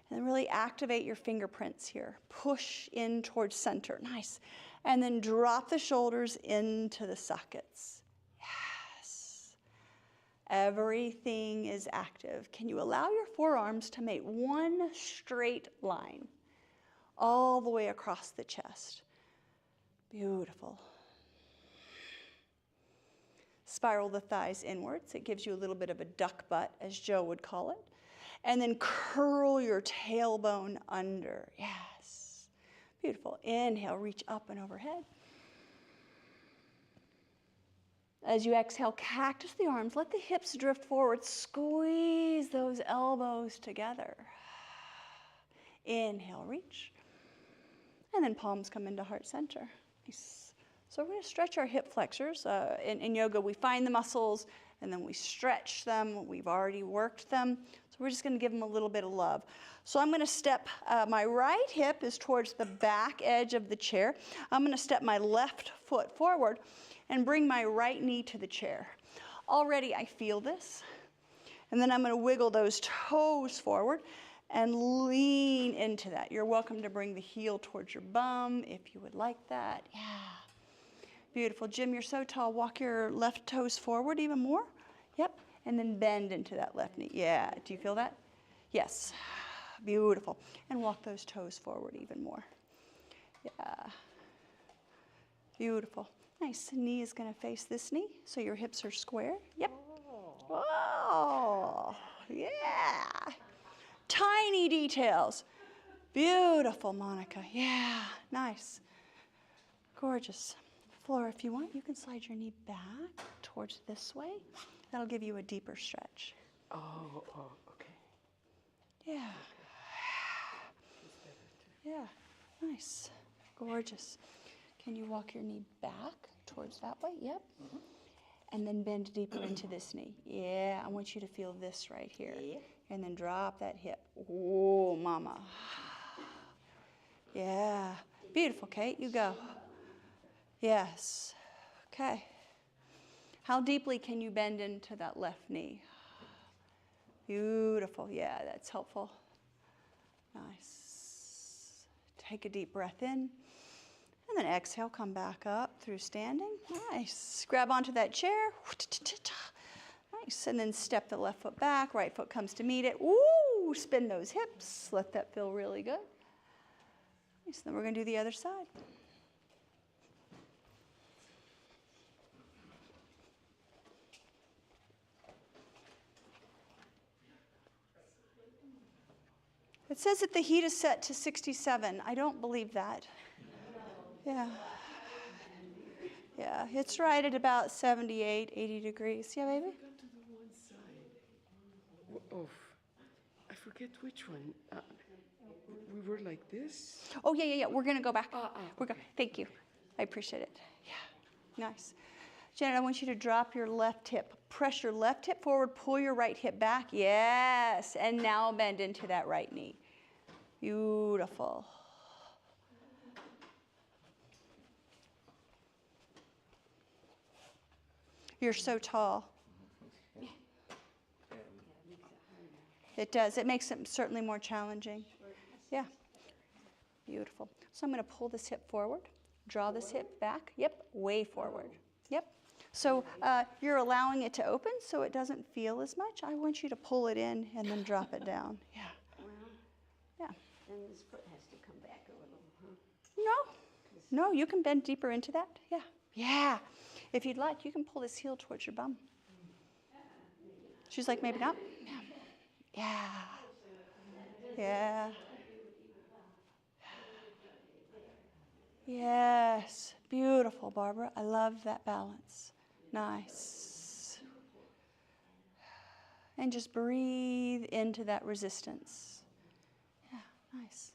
And then really activate your fingerprints here. Push in towards center. Nice. And then drop the shoulders into the sockets. Yes. Everything is active. Can you allow your forearms to make one straight line all the way across the chest? Beautiful. Spiral the thighs inwards. It gives you a little bit of a duck butt, as Joe would call it. And then curl your tailbone under. Yes. Beautiful. Inhale, reach up and overhead. As you exhale, cactus the arms. Let the hips drift forward. Squeeze those elbows together. Inhale, reach. And then palms come into heart center. Nice. So we're going to stretch our hip flexors. In yoga, we find the muscles, and then we stretch them. We've already worked them. So we're just going to give them a little bit of love. So I'm going to step, my right hip is towards the back edge of the chair. I'm going to step my left foot forward and bring my right knee to the chair. Already I feel this. And then I'm going to wiggle those toes forward and lean into that. You're welcome to bring the heel towards your bum if you would like that. Yeah. Beautiful. Jim, you're so tall. Walk your left toes forward even more. Yep. And then bend into that left knee. Yeah. Do you feel that? Yes. Beautiful. And walk those toes forward even more. Yeah. Beautiful. Nice. Knee is going to face this knee, so your hips are square. Yep. Oh, yeah. Tiny details. Beautiful, Monica. Yeah. Nice. Gorgeous. Flora, if you want, you can slide your knee back towards this way. That'll give you a deeper stretch. Oh, okay. Yeah. Yeah. Nice. Gorgeous. Can you walk your knee back towards that way? Yep. Mm-hmm. And then bend deeper into this knee. Yeah, I want you to feel this right here. Yeah. And then drop that hip. Oh, mama. Yeah. Beautiful, Kate. You go. Yes. Okay. How deeply can you bend into that left knee? Beautiful. Yeah, that's helpful. Nice. Take a deep breath in. And then exhale, come back up through standing. Nice. Grab onto that chair. Nice. And then step the left foot back. Right foot comes to meet it. Ooh, spin those hips. Let that feel really good. Nice. Then we're going to do the other side. It says that the heat is set to 67. I don't believe that. Yeah. Yeah, it's right at about 78, 80 degrees. Yeah, baby? Got to the one side. I forget which one. We were like this. Oh, yeah. We're going to go back. Okay. Thank you. I appreciate it. Yeah, nice. Janet, I want you to drop your left hip. Press your left hip forward, pull your right hip back. Yes, and now bend into that right knee. Beautiful. You're so tall. It does. It makes it certainly more challenging. Yeah. Beautiful. So I'm going to pull this hip forward, draw this hip back. Yep, way forward. Yep. So you're allowing it to open so it doesn't feel as much. I want you to pull it in and then drop it down. Yeah. Yeah. Then this foot has to come back a little, huh? No, you can bend deeper into that. Yeah. Yeah. If you'd like, you can pull this heel towards your bum. She's like, maybe not. Yeah. Yeah. Yes. Beautiful, Barbara. I love that balance. Nice. And just breathe into that resistance. Yeah, nice.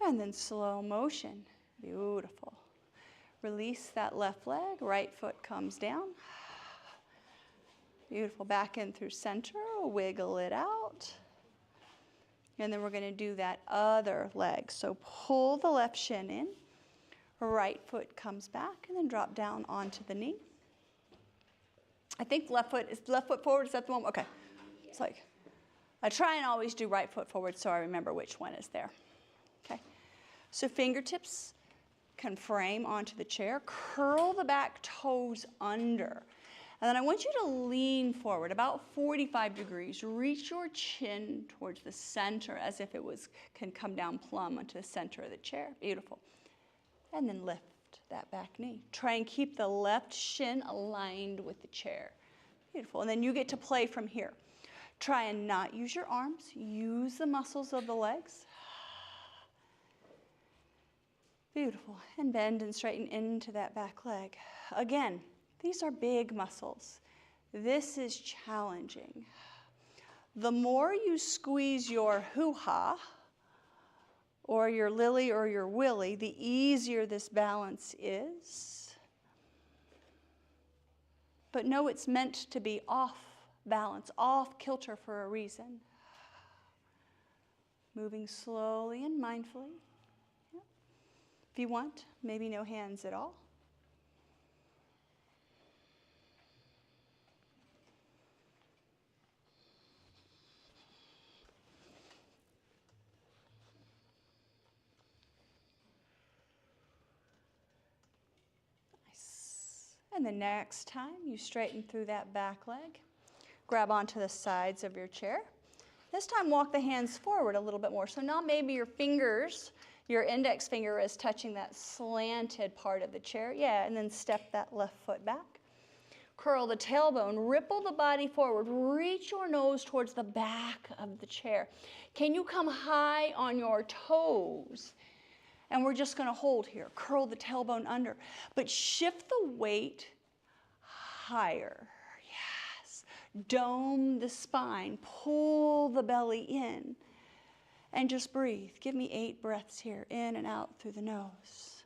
And then slow motion. Beautiful. Release that left leg. Right foot comes down. Beautiful. Back in through center. Wiggle it out. And then we're going to do that other leg. So pull the left shin in. Right foot comes back and then drop down onto the knee. I think left foot forward. Is that the one? Okay. It's like, I try and always do right foot forward so I remember which one is there. Okay. So fingertips can frame onto the chair. Curl the back toes under. And then I want you to lean forward about 45 degrees. Reach your chin towards the center as if it can come down plumb onto the center of the chair. Beautiful. And then lift that back knee. Try and keep the left shin aligned with the chair. Beautiful. And then you get to play from here. Try and not use your arms. Use the muscles of the legs. Beautiful. And bend and straighten into that back leg. Again, these are big muscles. This is challenging. The more you squeeze your hoo-ha, or your lily or your willy, the easier this balance is. But know it's meant to be off balance, off kilter for a reason. Moving slowly and mindfully. Yeah. If you want, maybe no hands at all. And the next time you straighten through that back leg, grab onto the sides of your chair. This time walk the hands forward a little bit more. So now maybe your fingers, your index finger is touching that slanted part of the chair. Yeah, and then step that left foot back. Curl the tailbone, ripple the body forward. Reach your nose towards the back of the chair. Can you come high on your toes? And we're just going to hold here. Curl the tailbone under. But shift the weight higher. Yes. Dome the spine. Pull the belly in. And just breathe. Give me 8 breaths here. In and out through the nose.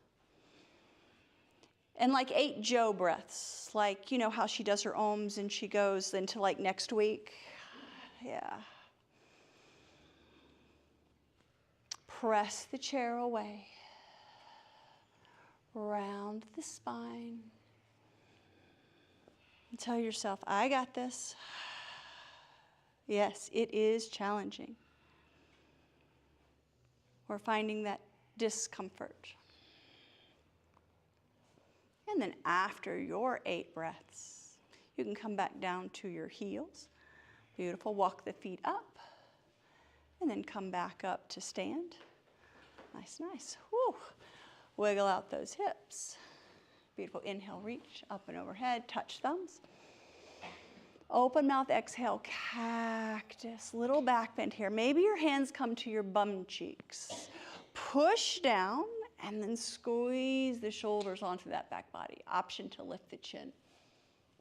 And like 8 Joe breaths. Like, you know how she does her ohms and she goes into like next week? Yeah. Press the chair away. Round the spine. And tell yourself, I got this. Yes, it is challenging. We're finding that discomfort. And then after your 8 breaths, you can come back down to your heels. Beautiful. Walk the feet up. And then come back up to stand. Nice, nice. Woo. Wiggle out those hips. Beautiful. Inhale, reach up and overhead. Touch thumbs. Open mouth, exhale, cactus. Little back bend here. Maybe your hands come to your bum cheeks. Push down and then squeeze the shoulders onto that back body. Option to lift the chin,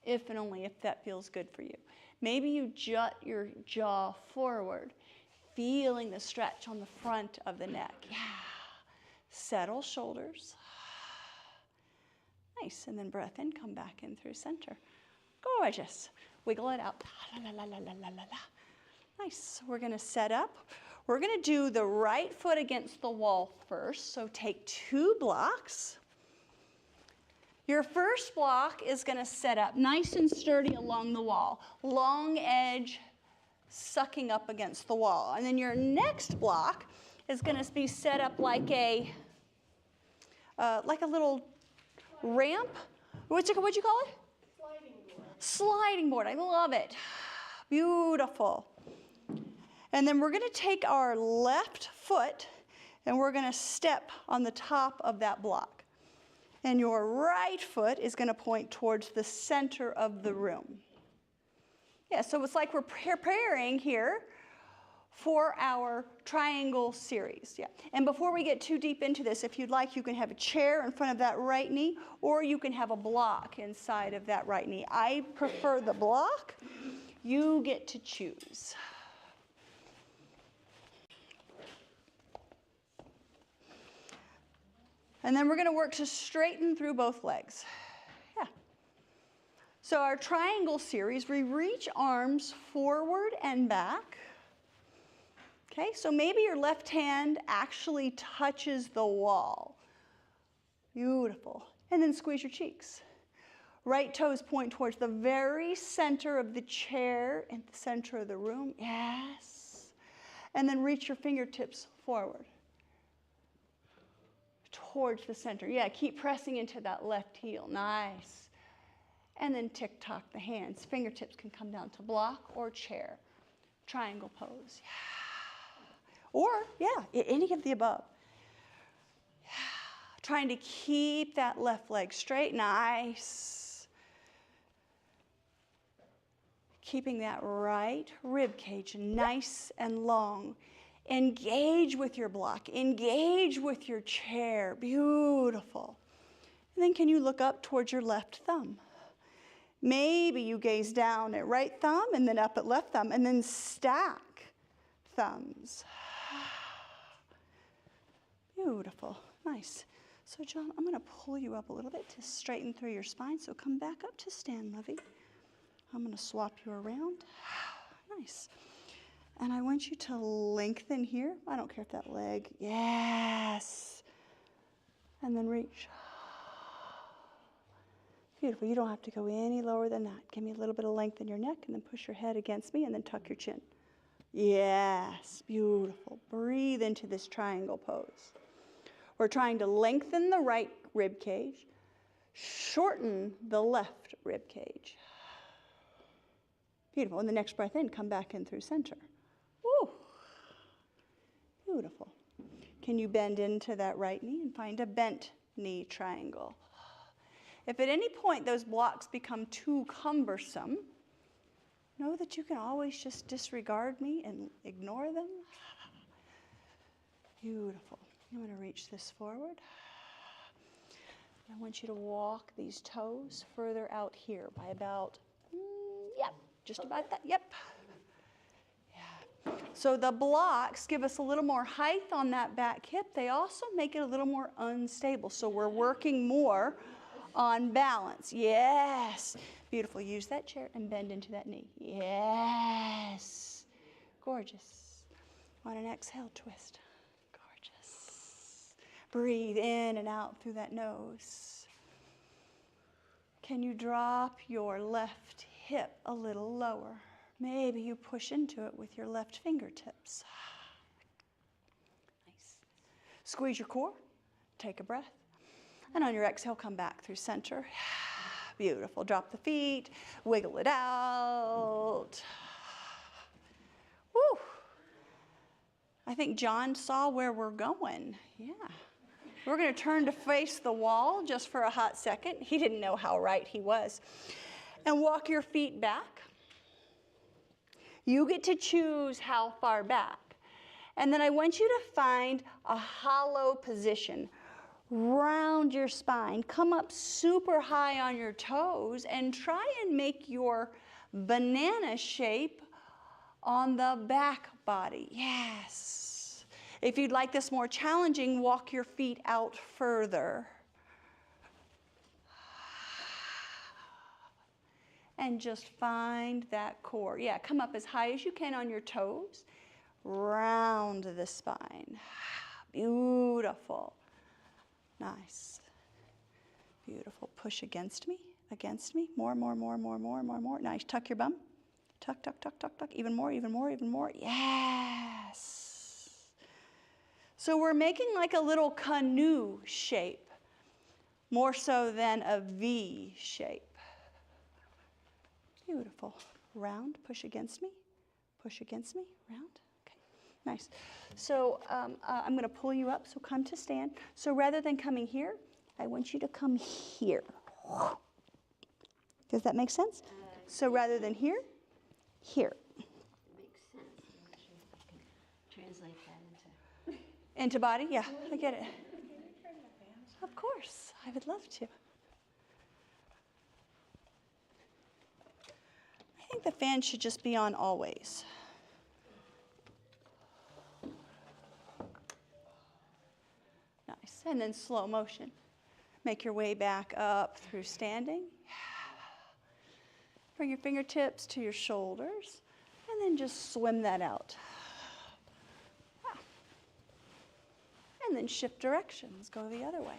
if and only if that feels good for you. Maybe you jut your jaw forward, feeling the stretch on the front of the neck. Yeah. Settle shoulders. Nice. And then breath in, come back in through center. Gorgeous. Wiggle it out. La, la, la, la, la, la, la. Nice. We're going to set up. We're going to do the right foot against the wall first. So take 2 blocks. Your first block is going to set up nice and sturdy along the wall. Long edge sucking up against the wall. And then your next block is going to be set up like a little ramp. What'd you call it? Sliding board. I love it. Beautiful. And then we're going to take our left foot and we're going to step on the top of that block. And your right foot is going to point towards the center of the room. Yeah, so it's like we're preparing here for our triangle series. Yeah. And before we get too deep into this, if you'd like, you can have a chair in front of that right knee, or you can have a block inside of that right knee. I prefer the block. You get to choose. And then we're going to work to straighten through both legs. Yeah. So our triangle series, we reach arms forward and back. Okay, so maybe your left hand actually touches the wall. Beautiful. And then squeeze your cheeks. Right toes point towards the very center of the chair and the center of the room. Yes. And then reach your fingertips forward. Towards the center. Yeah, keep pressing into that left heel. Nice. And then tick-tock the hands. Fingertips can come down to block or chair. Triangle pose. Yeah. Or, yeah, any of the above. Yeah. Trying to keep that left leg straight. Nice. Keeping that right rib cage nice and long. Engage with your block. Engage with your chair. Beautiful. And then can you look up towards your left thumb? Maybe you gaze down at right thumb and then up at left thumb and then stack thumbs. Beautiful. Nice. So John, I'm going to pull you up a little bit to straighten through your spine. So come back up to stand, lovey. I'm going to swap you around. Nice. And I want you to lengthen here. I don't care if that leg. Yes. And then reach. Beautiful. You don't have to go any lower than that. Give me a little bit of length in your neck and then push your head against me and then tuck your chin. Yes. Beautiful. Breathe into this triangle pose. We're trying to lengthen the right rib cage, shorten the left rib cage. Beautiful. And the next breath in, come back in through center. Woo. Beautiful. Can you bend into that right knee and find a bent knee triangle? If at any point those blocks become too cumbersome, know that you can always just disregard me and ignore them. Beautiful. I'm going to reach this forward. I want you to walk these toes further out here by about, just about that. Yep. Yeah. So the blocks give us a little more height on that back hip. They also make it a little more unstable. So we're working more on balance. Yes. Beautiful. Use that chair and bend into that knee. Yes. Gorgeous. On an exhale, twist. Gorgeous. Breathe in and out through that nose. Can you drop your left hip a little lower? Maybe you push into it with your left fingertips. Nice. Squeeze your core. Take a breath. And on your exhale, come back through center. Beautiful. Drop the feet. Wiggle it out. Woo. I think John saw where we're going. Yeah. We're going to turn to face the wall just for a hot second. He didn't know how right he was. And walk your feet back. You get to choose how far back. And then I want you to find a hollow position. Round your spine. Come up super high on your toes and try and make your banana shape on the back body. Yes. If you'd like this more challenging, walk your feet out further. And just find that core. Yeah, come up as high as you can on your toes. Round the spine. Beautiful. Nice. Beautiful. Push against me. Against me. More. Nice. Tuck your bum. Tuck. Even more. Yes. So we're making like a little canoe shape, more so than a V shape. Beautiful. Round. Push against me. Round. Okay. Nice. So I'm going to pull you up. So come to stand. So rather than coming here, I want you to come here. Does that make sense? So rather than here, here. It makes sense. Translate that Into body? Yeah, I get it. Of course. I would love to. I think the fan should just be on always. Nice. And then slow motion. Make your way back up through standing. Bring your fingertips to your shoulders. And then just swim that out. And then shift directions. Go the other way.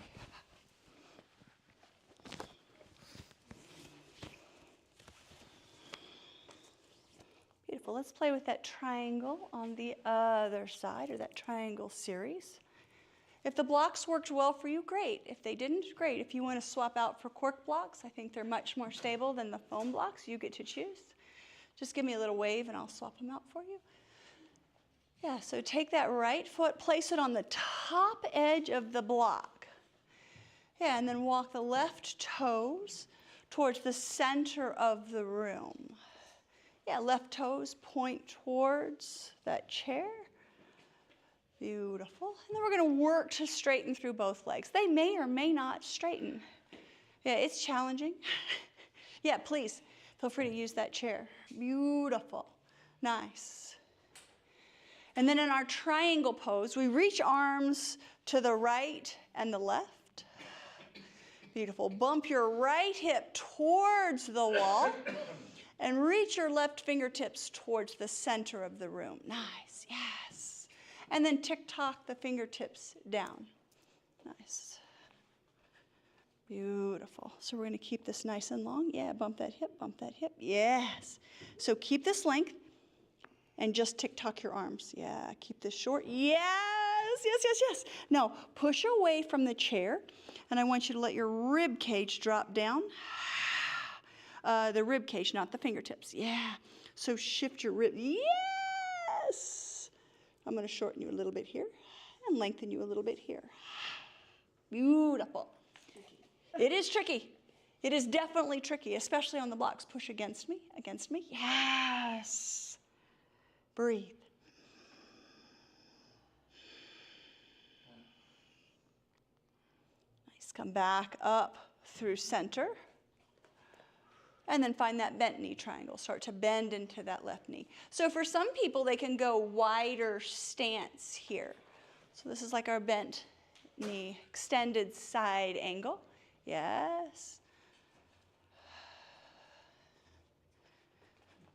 Beautiful. Let's play with that triangle on the other side, or that triangle series. If the blocks worked well for you, great. If they didn't, great. If you want to swap out for cork blocks, I think they're much more stable than the foam blocks. You get to choose. Just give me a little wave and I'll swap them out for you. Yeah, so take that right foot, place it on the top edge of the block. Yeah, and then walk the left toes towards the center of the room. Yeah, left toes point towards that chair. Beautiful. And then we're going to work to straighten through both legs. They may or may not straighten. Yeah, it's challenging. Yeah, please, feel free to use that chair. Beautiful. Nice. And then in our triangle pose, we reach arms to the right and the left. Beautiful. Bump your right hip towards the wall and reach your left fingertips towards the center of the room. Nice. Yes. And then tick-tock the fingertips down. Nice. Beautiful. So we're going to keep this nice and long. Yeah, bump that hip, bump that hip. Yes. So keep this length and just tick-tock your arms. Yeah, keep this short. Yes, yes, yes, yes. Now, push away from the chair, and I want you to let your rib cage drop down. The rib cage, not the fingertips. Yeah. So shift your rib. Yes. I'm going to shorten you a little bit here and lengthen you a little bit here. Beautiful. It is tricky. It is definitely tricky, especially on the blocks. Push against me, against me. Yes. Breathe. Nice. Come back up through center. And then find that bent knee triangle. Start to bend into that left knee. So for some people, they can go wider stance here. So this is like our bent knee, extended side angle. Yes.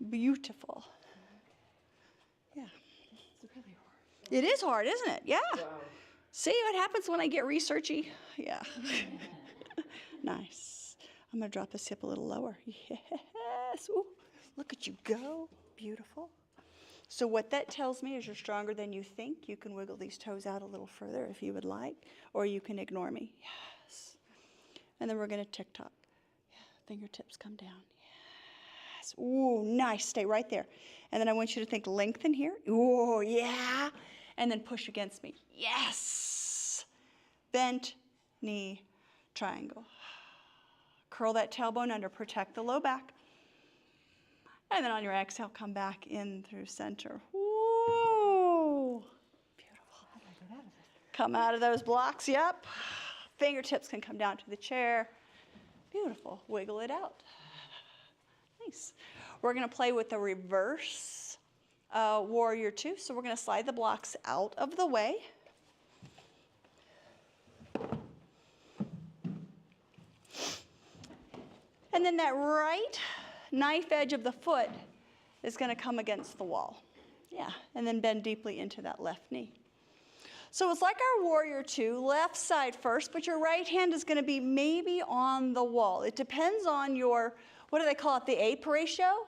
Beautiful. Yeah. It's really hard. It is hard, isn't it? Yeah. Wow. See what happens when I get researchy? Yeah. Nice. I'm going to drop this hip a little lower. Yes. Ooh, look at you go. Beautiful. So what that tells me is you're stronger than you think. You can wiggle these toes out a little further if you would like, or you can ignore me. Yes. And then we're going to tick-tock. Yeah. Fingertips come down. Yes. Ooh, nice. Stay right there. And then I want you to think lengthen here. Ooh, yeah. And then push against me. Yes. Bent knee triangle. Curl that tailbone under, protect the low back. And then on your exhale, come back in through center. Woo! Beautiful. Come out of those blocks, yep. Fingertips can come down to the chair. Beautiful. Wiggle it out. Nice. We're going to play with the reverse warrior two. So we're going to slide the blocks out of the way. And then that right knife edge of the foot is going to come against the wall. Yeah, and then bend deeply into that left knee. So it's like our warrior two, left side first, but your right hand is going to be maybe on the wall. It depends on your, what do they call it, the ape ratio?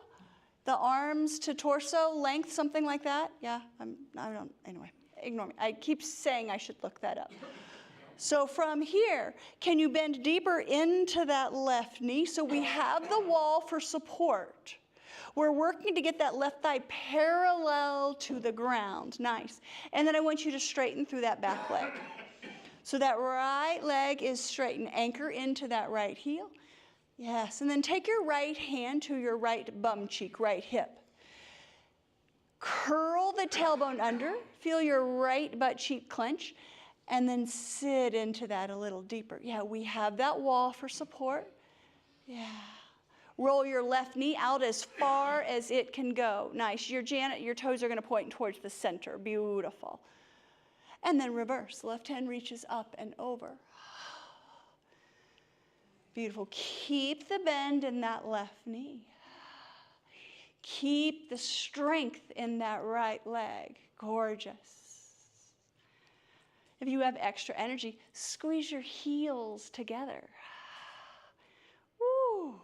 The arms to torso length, something like that? Yeah, anyway, ignore me. I keep saying I should look that up. So from here, can you bend deeper into that left knee? So we have the wall for support. We're working to get that left thigh parallel to the ground. Nice. And then I want you to straighten through that back leg. So that right leg is straight and anchor into that right heel. Yes, and then take your right hand to your right bum cheek, right hip. Curl the tailbone under. Feel your right butt cheek clench. And then sit into that a little deeper. Yeah, we have that wall for support. Yeah. Roll your left knee out as far as it can go. Nice. Your toes are going to point towards the center. Beautiful. And then reverse. Left hand reaches up and over. Beautiful. Keep the bend in that left knee. Keep the strength in that right leg. Gorgeous. If you have extra energy, squeeze your heels together. Woo.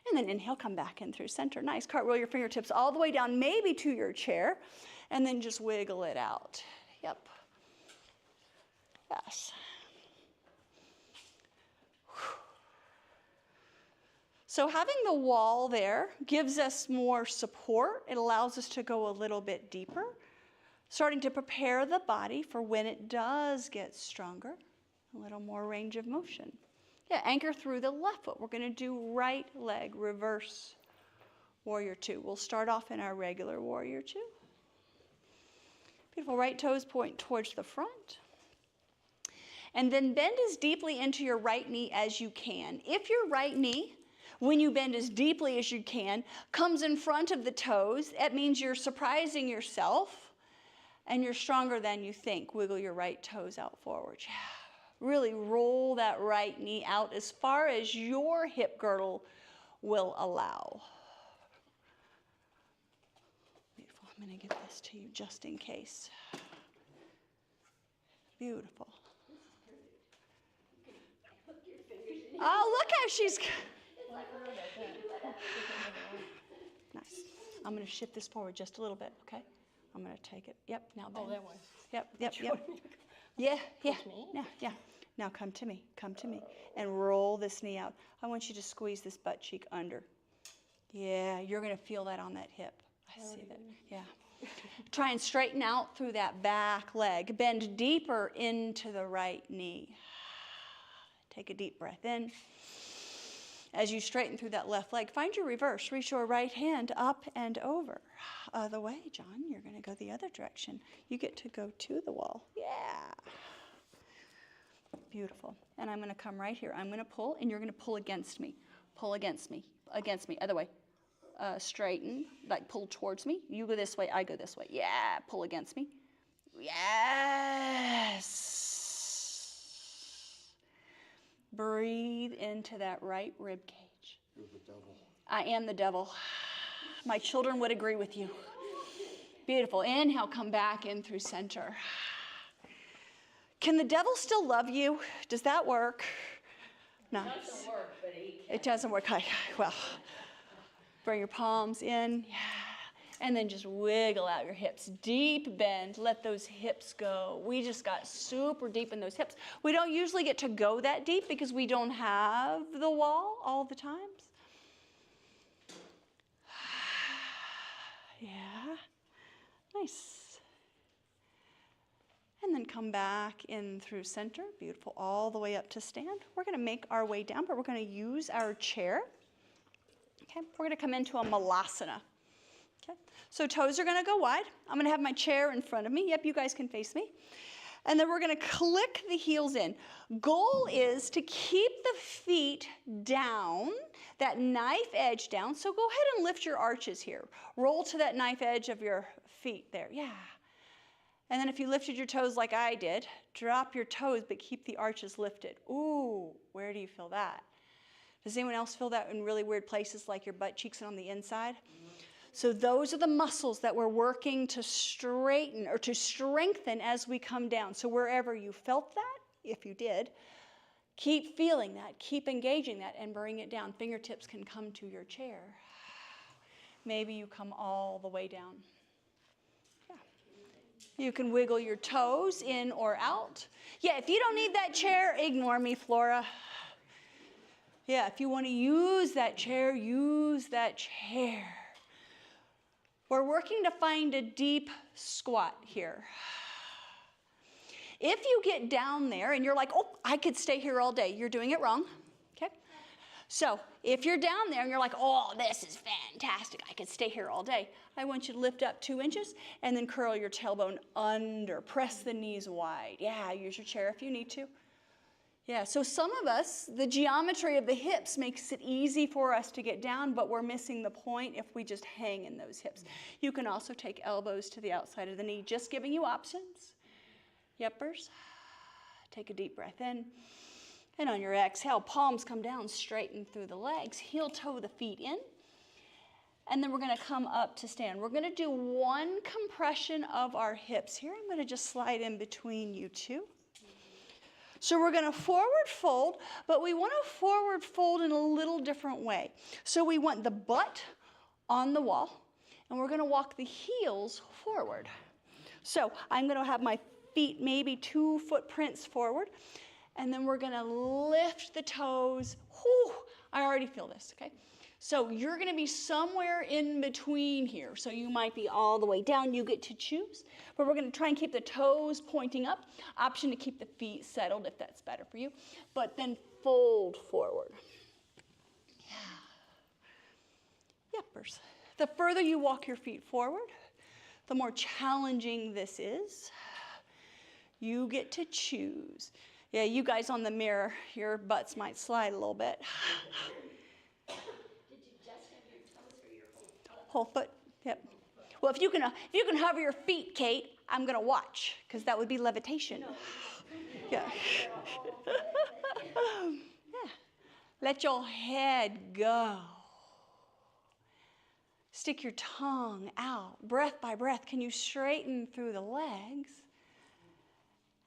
And then inhale, come back in through center. Nice. Cartwheel your fingertips all the way down, maybe to your chair, and then just wiggle it out. Yep. Yes. So having the wall there gives us more support. It allows us to go a little bit deeper. Starting to prepare the body for when it does get stronger, a little more range of motion. Yeah, anchor through the left foot. We're going to do right leg, reverse warrior two. We'll start off in our regular warrior two. Beautiful. Right toes point towards the front. And then bend as deeply into your right knee as you can. If your right knee, when you bend as deeply as you can, comes in front of the toes, that means you're surprising yourself. And you're stronger than you think. Wiggle your right toes out forward. Really roll that right knee out as far as your hip girdle will allow. Beautiful. I'm going to get this to you just in case. Beautiful. Oh, look how she's... Nice. I'm going to shift this forward just a little bit, okay? I'm going to take it. Yep, now bend. Oh, that way. Yep. Yeah. Now come to me, and roll this knee out. I want you to squeeze this butt cheek under. Yeah, you're going to feel that on that hip. I see that. Yeah. Try and straighten out through that back leg. Bend deeper into the right knee. Take a deep breath in. As you straighten through that left leg, find your reverse. Reach your right hand up and over. Other way, John. You're going to go the other direction. You get to go to the wall. Yeah. Beautiful. And I'm going to come right here. I'm going to pull, and you're going to pull against me. Pull against me. Against me. Other way. Straighten. Like pull towards me. You go this way. I go this way. Yeah. Pull against me. Yes. Breathe into that right rib cage. You're the devil. I am the devil. My children would agree with you. Beautiful. Inhale, come back in through center. Can the devil still love you? Does that work? No. It doesn't work, but it doesn't work. Well, bring your palms in. Yeah. And then just wiggle out your hips. Deep bend. Let those hips go. We just got super deep in those hips. We don't usually get to go that deep because we don't have the wall all the times. Yeah. Nice. And then come back in through center. Beautiful. All the way up to stand. We're going to make our way down, but we're going to use our chair. Okay. We're going to come into a malasana. Okay, so toes are going to go wide. I'm going to have my chair in front of me. Yep, you guys can face me. And then we're going to click the heels in. Goal is to keep the feet down, that knife edge down. So go ahead and lift your arches here. Roll to that knife edge of your feet there. Yeah. And then if you lifted your toes like I did, drop your toes, but keep the arches lifted. Ooh, where do you feel that? Does anyone else feel that in really weird places like your butt cheeks and on the inside? So those are the muscles that we're working to straighten or to strengthen as we come down. So wherever you felt that, if you did, keep feeling that, keep engaging that, and bring it down. Fingertips can come to your chair. Maybe you come all the way down. Yeah. You can wiggle your toes in or out. Yeah, if you don't need that chair, ignore me, Flora. Yeah, if you want to use that chair, use that chair. We're working to find a deep squat here. If you get down there and you're like, oh, I could stay here all day, you're doing it wrong, okay? So if you're down there and you're like, oh, this is fantastic, I could stay here all day, I want you to lift up 2 inches and then curl your tailbone under. Press the knees wide. Yeah, use your chair if you need to. Yeah, so some of us, the geometry of the hips makes it easy for us to get down, but we're missing the point if we just hang in those hips. You can also take elbows to the outside of the knee, just giving you options. Yepers. Take a deep breath in. And on your exhale, palms come down, straighten through the legs, heel toe the feet in. And then we're going to come up to stand. We're going to do 1 compression of our hips. Here, I'm going to just slide in between you two. So we're going to forward fold, but we want to forward fold in a little different way. So we want the butt on the wall, and we're going to walk the heels forward. So I'm going to have my feet maybe 2 footprints forward, and then we're going to lift the toes. Whew, I already feel this, okay? So you're going to be somewhere in between here. So you might be all the way down. You get to choose. But we're going to try and keep the toes pointing up. Option to keep the feet settled if that's better for you. But then fold forward. Yeah. Yepers. The further you walk your feet forward, the more challenging this is. You get to choose. Yeah, you guys on the mirror, your butts might slide a little bit. Whole foot, yep. Well, if you can hover your feet, Kate, I'm gonna watch, because that would be levitation. Yeah. Yeah. Let your head go. Stick your tongue out, breath by breath. Can you straighten through the legs?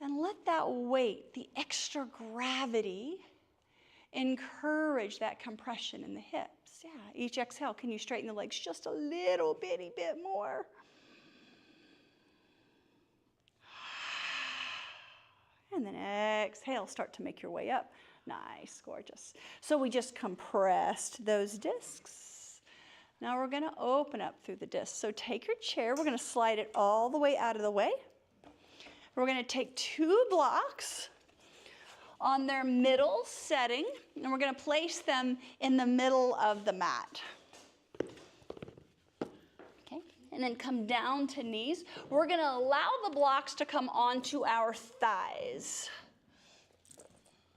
And let that weight, the extra gravity, encourage that compression in the hips. Yeah, each exhale, can you straighten the legs just a little bitty bit more? And then exhale, start to make your way up. Nice, gorgeous. So we just compressed those discs. Now we're going to open up through the discs. So take your chair, we're going to slide it all the way out of the way. We're going to take 2 blocks on their middle setting, and we're going to place them in the middle of the mat. Okay, and then come down to knees. We're going to allow the blocks to come onto our thighs,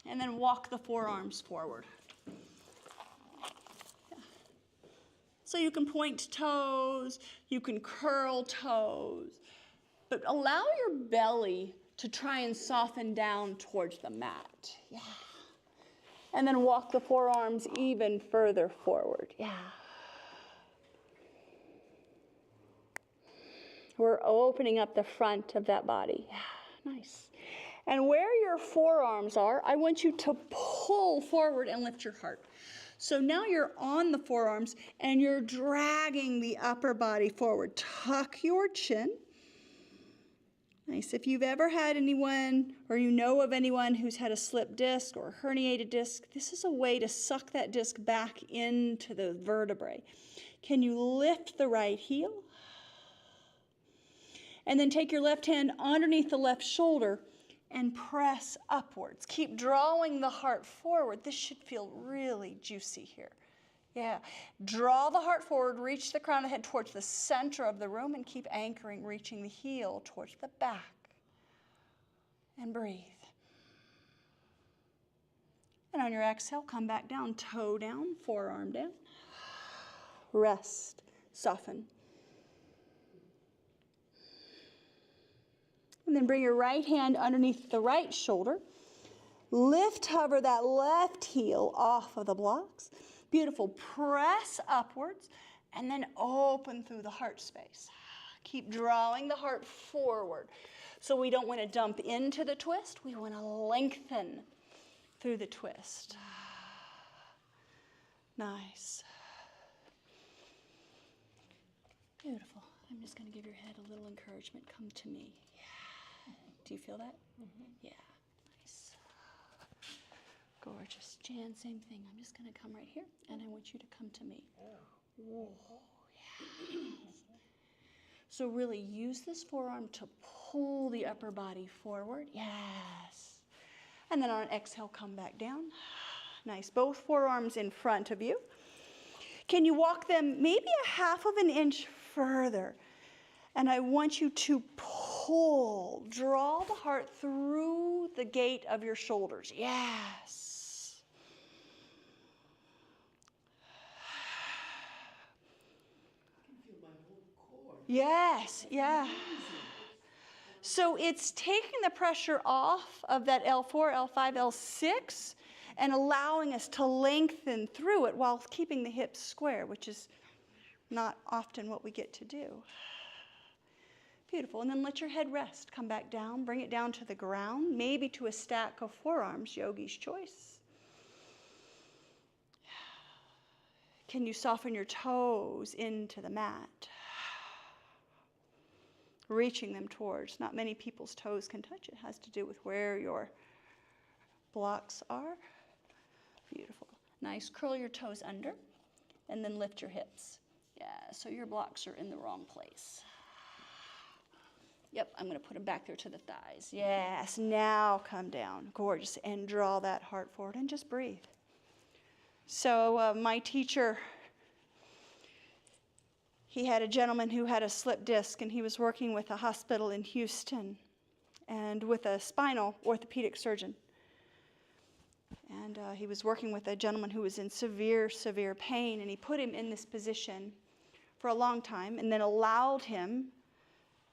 and then walk the forearms forward. Yeah. So you can point toes, you can curl toes, but allow your belly to try and soften down towards the mat. Yeah. And then walk the forearms even further forward. Yeah. We're opening up the front of that body. Yeah, nice. And where your forearms are, I want you to pull forward and lift your heart. So now you're on the forearms and you're dragging the upper body forward. Tuck your chin. Nice. If you've ever had anyone, or you know of anyone who's had a slipped disc or a herniated disc, this is a way to suck that disc back into the vertebrae. Can you lift the right heel? And then take your left hand underneath the left shoulder and press upwards. Keep drawing the heart forward. This should feel really juicy here. Yeah. Draw the heart forward, reach the crown of the head towards the center of the room, and keep anchoring, reaching the heel towards the back. And breathe. And on your exhale, come back down, toe down, forearm down. Rest, soften. And then bring your right hand underneath the right shoulder. Lift, hover that left heel off of the blocks. Beautiful. Press upwards and then open through the heart space. Keep drawing the heart forward. So we don't want to dump into the twist. We want to lengthen through the twist. Nice. Beautiful. I'm just going to give your head a little encouragement. Come to me. Yeah. Do you feel that? Mm-hmm. Yeah. Nice. Gorgeous. Jan, same thing. I'm just going to come right here, and I want you to come to me. Whoa. Yeah. So really use this forearm to pull the upper body forward. Yes. And then on an exhale, come back down. Nice. Both forearms in front of you. Can you walk them maybe a half of an inch further? And I want you to pull, draw the heart through the gate of your shoulders. Yes. I can feel my whole core. Yes, yeah. So it's taking the pressure off of that L4, L5, L6 and allowing us to lengthen through it while keeping the hips square, which is not often what we get to do. Beautiful. And then let your head rest. Come back down. Bring it down to the ground, maybe to a stack of forearms, yogi's choice. Can you soften your toes into the mat? Reaching them towards. Not many people's toes can touch. It has to do with where your blocks are. Beautiful. Nice. Curl your toes under and then lift your hips. Yeah, so your blocks are in the wrong place. Yep, I'm going to put them back there to the thighs. Yes, now come down. Gorgeous. And draw that heart forward and just breathe. So my teacher, he had a gentleman who had a slip disc, and he was working with a hospital in Houston and with a spinal orthopedic surgeon. And he was working with a gentleman who was in severe, severe pain, and he put him in this position for a long time and then allowed him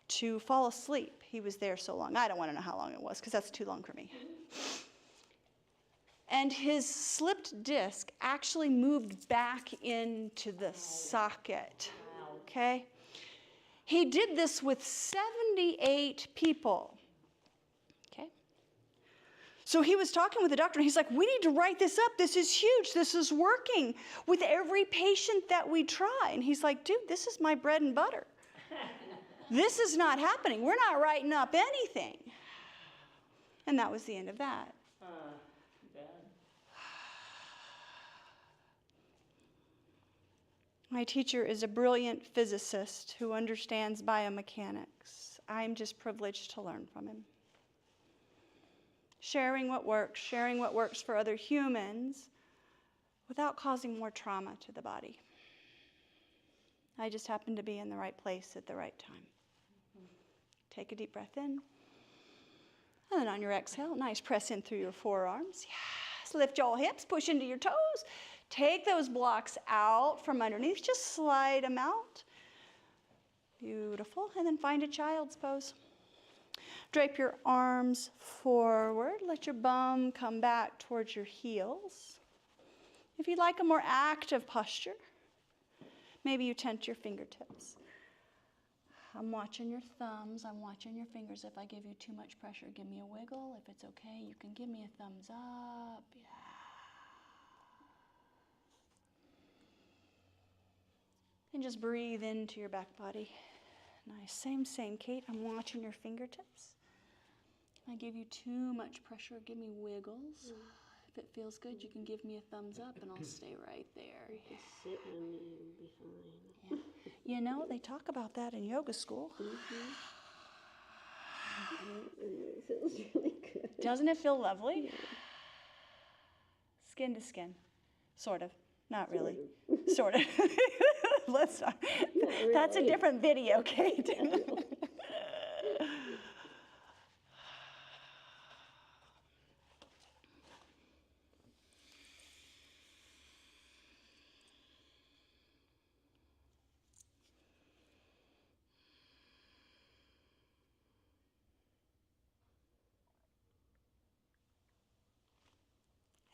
to fall asleep. He was there so long. I don't want to know how long it was because that's too long for me. And his slipped disc actually moved back into the socket. Okay? He did this with 78 people. Okay? So he was talking with the doctor, and he's like, we need to write this up. This is huge. This is working with every patient that we try. And he's like, dude, this is my bread and butter. This is not happening. We're not writing up anything. And that was the end of that. My teacher is a brilliant physicist who understands biomechanics. I'm just privileged to learn from him. Sharing what works for other humans without causing more trauma to the body. I just happen to be in the right place at the right time. Take a deep breath in. And then on your exhale, nice, press in through your forearms. Yes, lift your hips, push into your toes. Take those blocks out from underneath. Just slide them out. Beautiful. And then find a child's pose. Drape your arms forward. Let your bum come back towards your heels. If you'd like a more active posture, maybe you tent your fingertips. I'm watching your thumbs. I'm watching your fingers. If I give you too much pressure, give me a wiggle. If it's okay, you can give me a thumbs up. Yeah. And just breathe into your back body. Nice. Same, Kate. I'm watching your fingertips. If I give you too much pressure, give me wiggles. If it feels good, you can give me a thumbs up, and I'll stay right there. Yeah. Just sit on me and be fine. Yeah. You know, they talk about that in yoga school. It feels really good. Doesn't it feel lovely? Yeah. Skin to skin, sort of. Not really. Sort of. Let's not. That's a different video, Kate.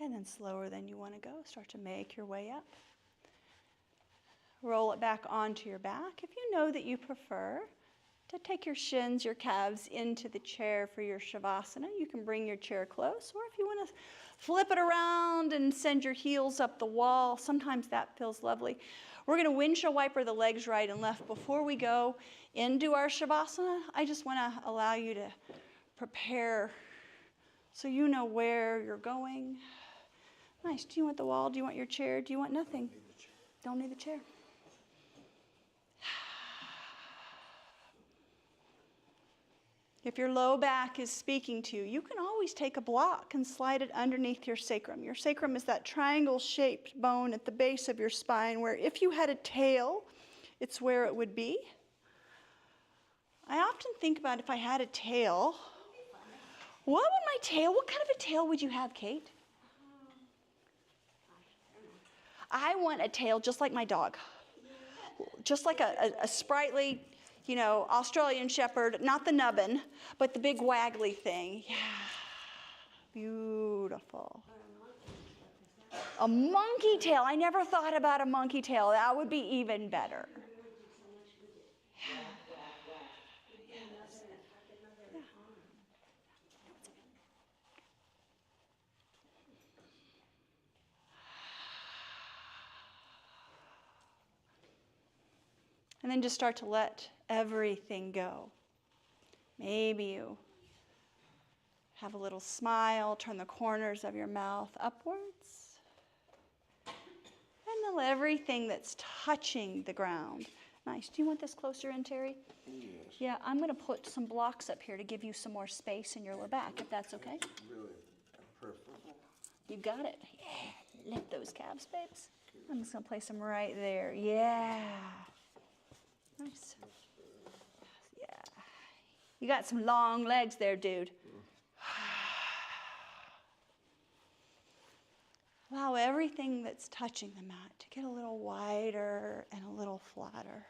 And then slower than you want to go, start to make your way up. Roll it back onto your back. If you know that you prefer to take your shins, your calves into the chair for your Shavasana, you can bring your chair close. Or if you want to flip it around and send your heels up the wall, sometimes that feels lovely. We're going to windshield wiper the legs right and left. Before we go into our Shavasana, I just want to allow you to prepare so you know where you're going. Nice. Do you want the wall? Do you want your chair? Do you want nothing? Don't need the chair. If your low back is speaking to you, you can always take a block and slide it underneath your sacrum. Your sacrum is that triangle-shaped bone at the base of your spine where if you had a tail, it's where it would be. I often think about if I had a tail, what kind of a tail would you have, Kate? I want a tail just like my dog. Just like a sprightly, Australian Shepherd, not the nubbin, but the big waggly thing. Yeah, beautiful. A monkey tail. I never thought about a monkey tail. That would be even better. And then just start to let everything go. Maybe you have a little smile, turn the corners of your mouth upwards. And then let everything that's touching the ground. Nice. Do you want this closer in, Terry? Yes. Yeah, I'm going to put some blocks up here to give you some more space in your lower back, if that's okay. Really preferable. You got it. Yeah. Lift those calves, babes. I'm just going to place them right there. Yeah. Nice. Yeah. You got some long legs there, dude. Allow everything that's touching the mat to get a little wider and a little flatter.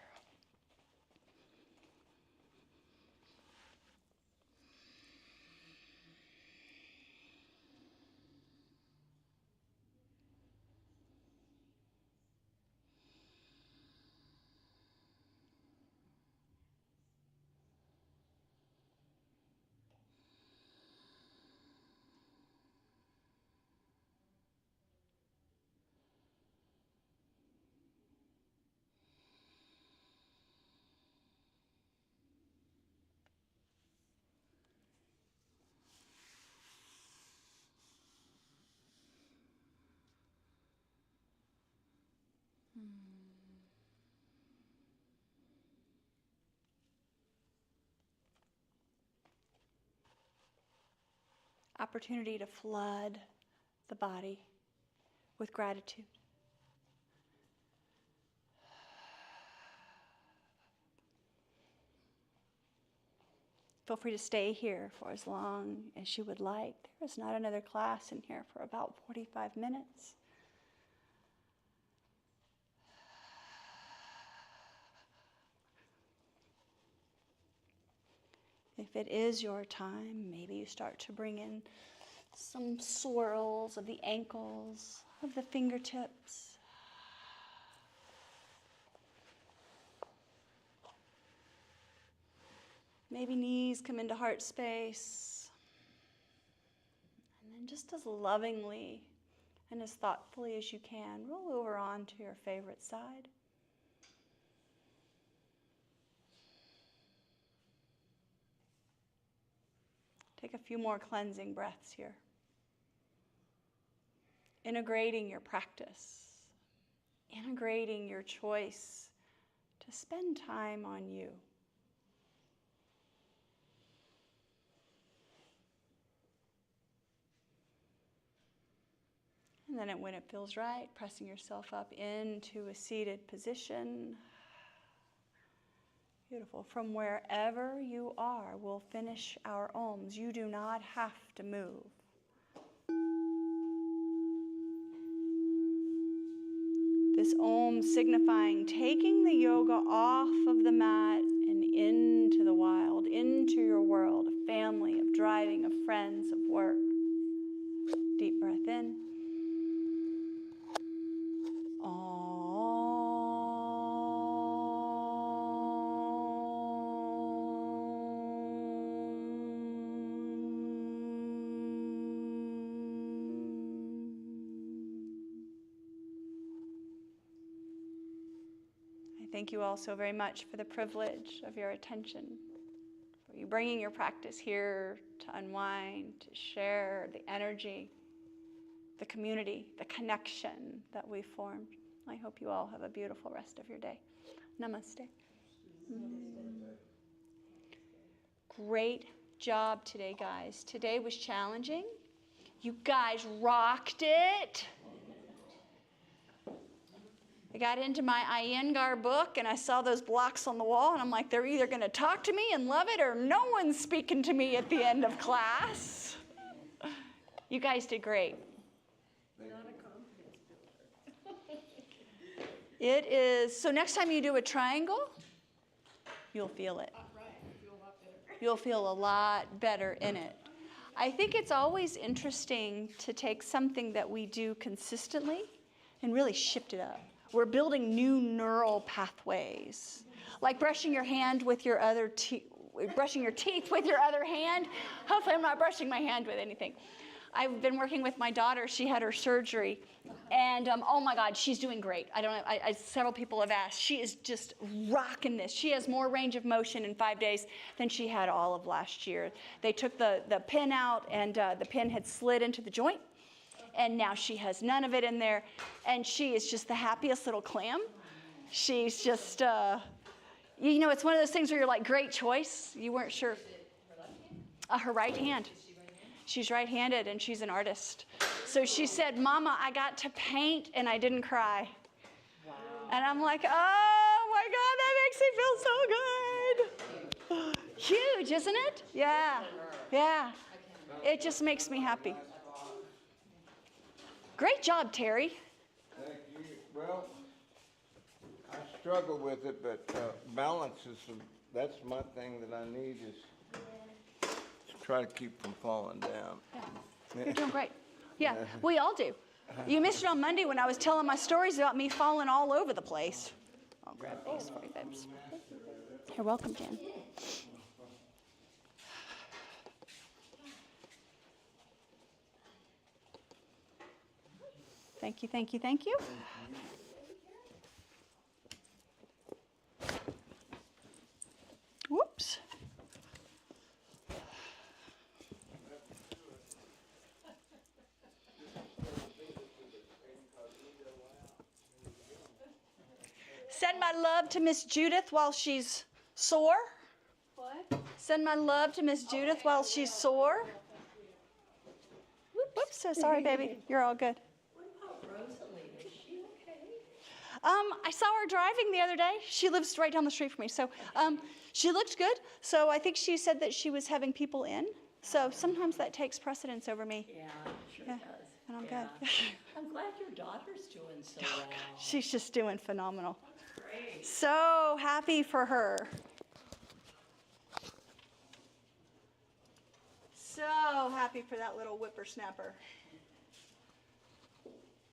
Opportunity to flood the body with gratitude. Feel free to stay here for as long as you would like. There is not another class in here for about 45 minutes. If it is your time, maybe you start to bring in some swirls of the ankles, of the fingertips. Maybe knees come into heart space. And then just as lovingly and as thoughtfully as you can, roll over onto your favorite side. Take a few more cleansing breaths here. Integrating your practice, integrating your choice to spend time on you. And And then when it feels right, pressing yourself up into a seated position. Beautiful. From wherever you are, we'll finish our Oms. You do not have to move. This Om signifying taking the yoga off of the mat and into the wild, into your world of family, of driving, of friends, of work. Deep breath in. Thank you all so very much for the privilege of your attention, for you bringing your practice here to unwind, to share the energy, the community, the connection that we've formed. I hope you all have a beautiful rest of your day. Namaste. Great job today, guys. Today was challenging. You guys rocked it. I got into my Iyengar book and I saw those blocks on the wall and I'm like, they're either going to talk to me and love it or no one's speaking to me at the end of class. You guys did great. It is, so next time you do a triangle, you'll feel it. You'll feel a lot better in it. I think it's always interesting to take something that we do consistently and really shift it up. We're building new neural pathways, like brushing your hand with your other brushing your teeth with your other hand. Hopefully I'm not brushing my hand with anything. I've been working with my daughter. She had her surgery, and oh my God, she's doing great. I don't know. Several people have asked. She is just rocking this. She has more range of motion in 5 days than she had all of last year. They took the pin out, and the pin had slid into the joint. And now she has none of it in there. And she is just the happiest little clam. She's just, you know, it's one of those things where you're like, great choice. You weren't sure. Her right hand. She's right-handed, and she's an artist. So she said, Mama, I got to paint, and I didn't cry. Wow. And I'm like, oh, my God, that makes me feel so good. Huge, isn't it? Yeah. Yeah. It just makes me happy. Great job, Terry. Thank you. Well, I struggle with it, but balance is, that's my thing that I need is to try to keep from falling down. Yeah. You're doing great. Yeah, we all do. You missed it on Monday when I was telling my stories about me falling all over the place. I'll grab these for you, babes. You're welcome, Jan. Thank you, thank you, thank you. Whoops. Send my love to Miss Judith while she's sore. What? Send my love to Miss Judith while she's sore. Whoops, so sorry, baby. You're all good. I saw her driving the other day. She lives right down the street from me. So she looked good. So I think she said that she was having people in. So sometimes that takes precedence over me. Yeah, sure Yeah. does. And I'm Yeah. good. I'm glad your daughter's doing so well. She's just doing phenomenal. Great. So happy for her. So happy for that little whippersnapper.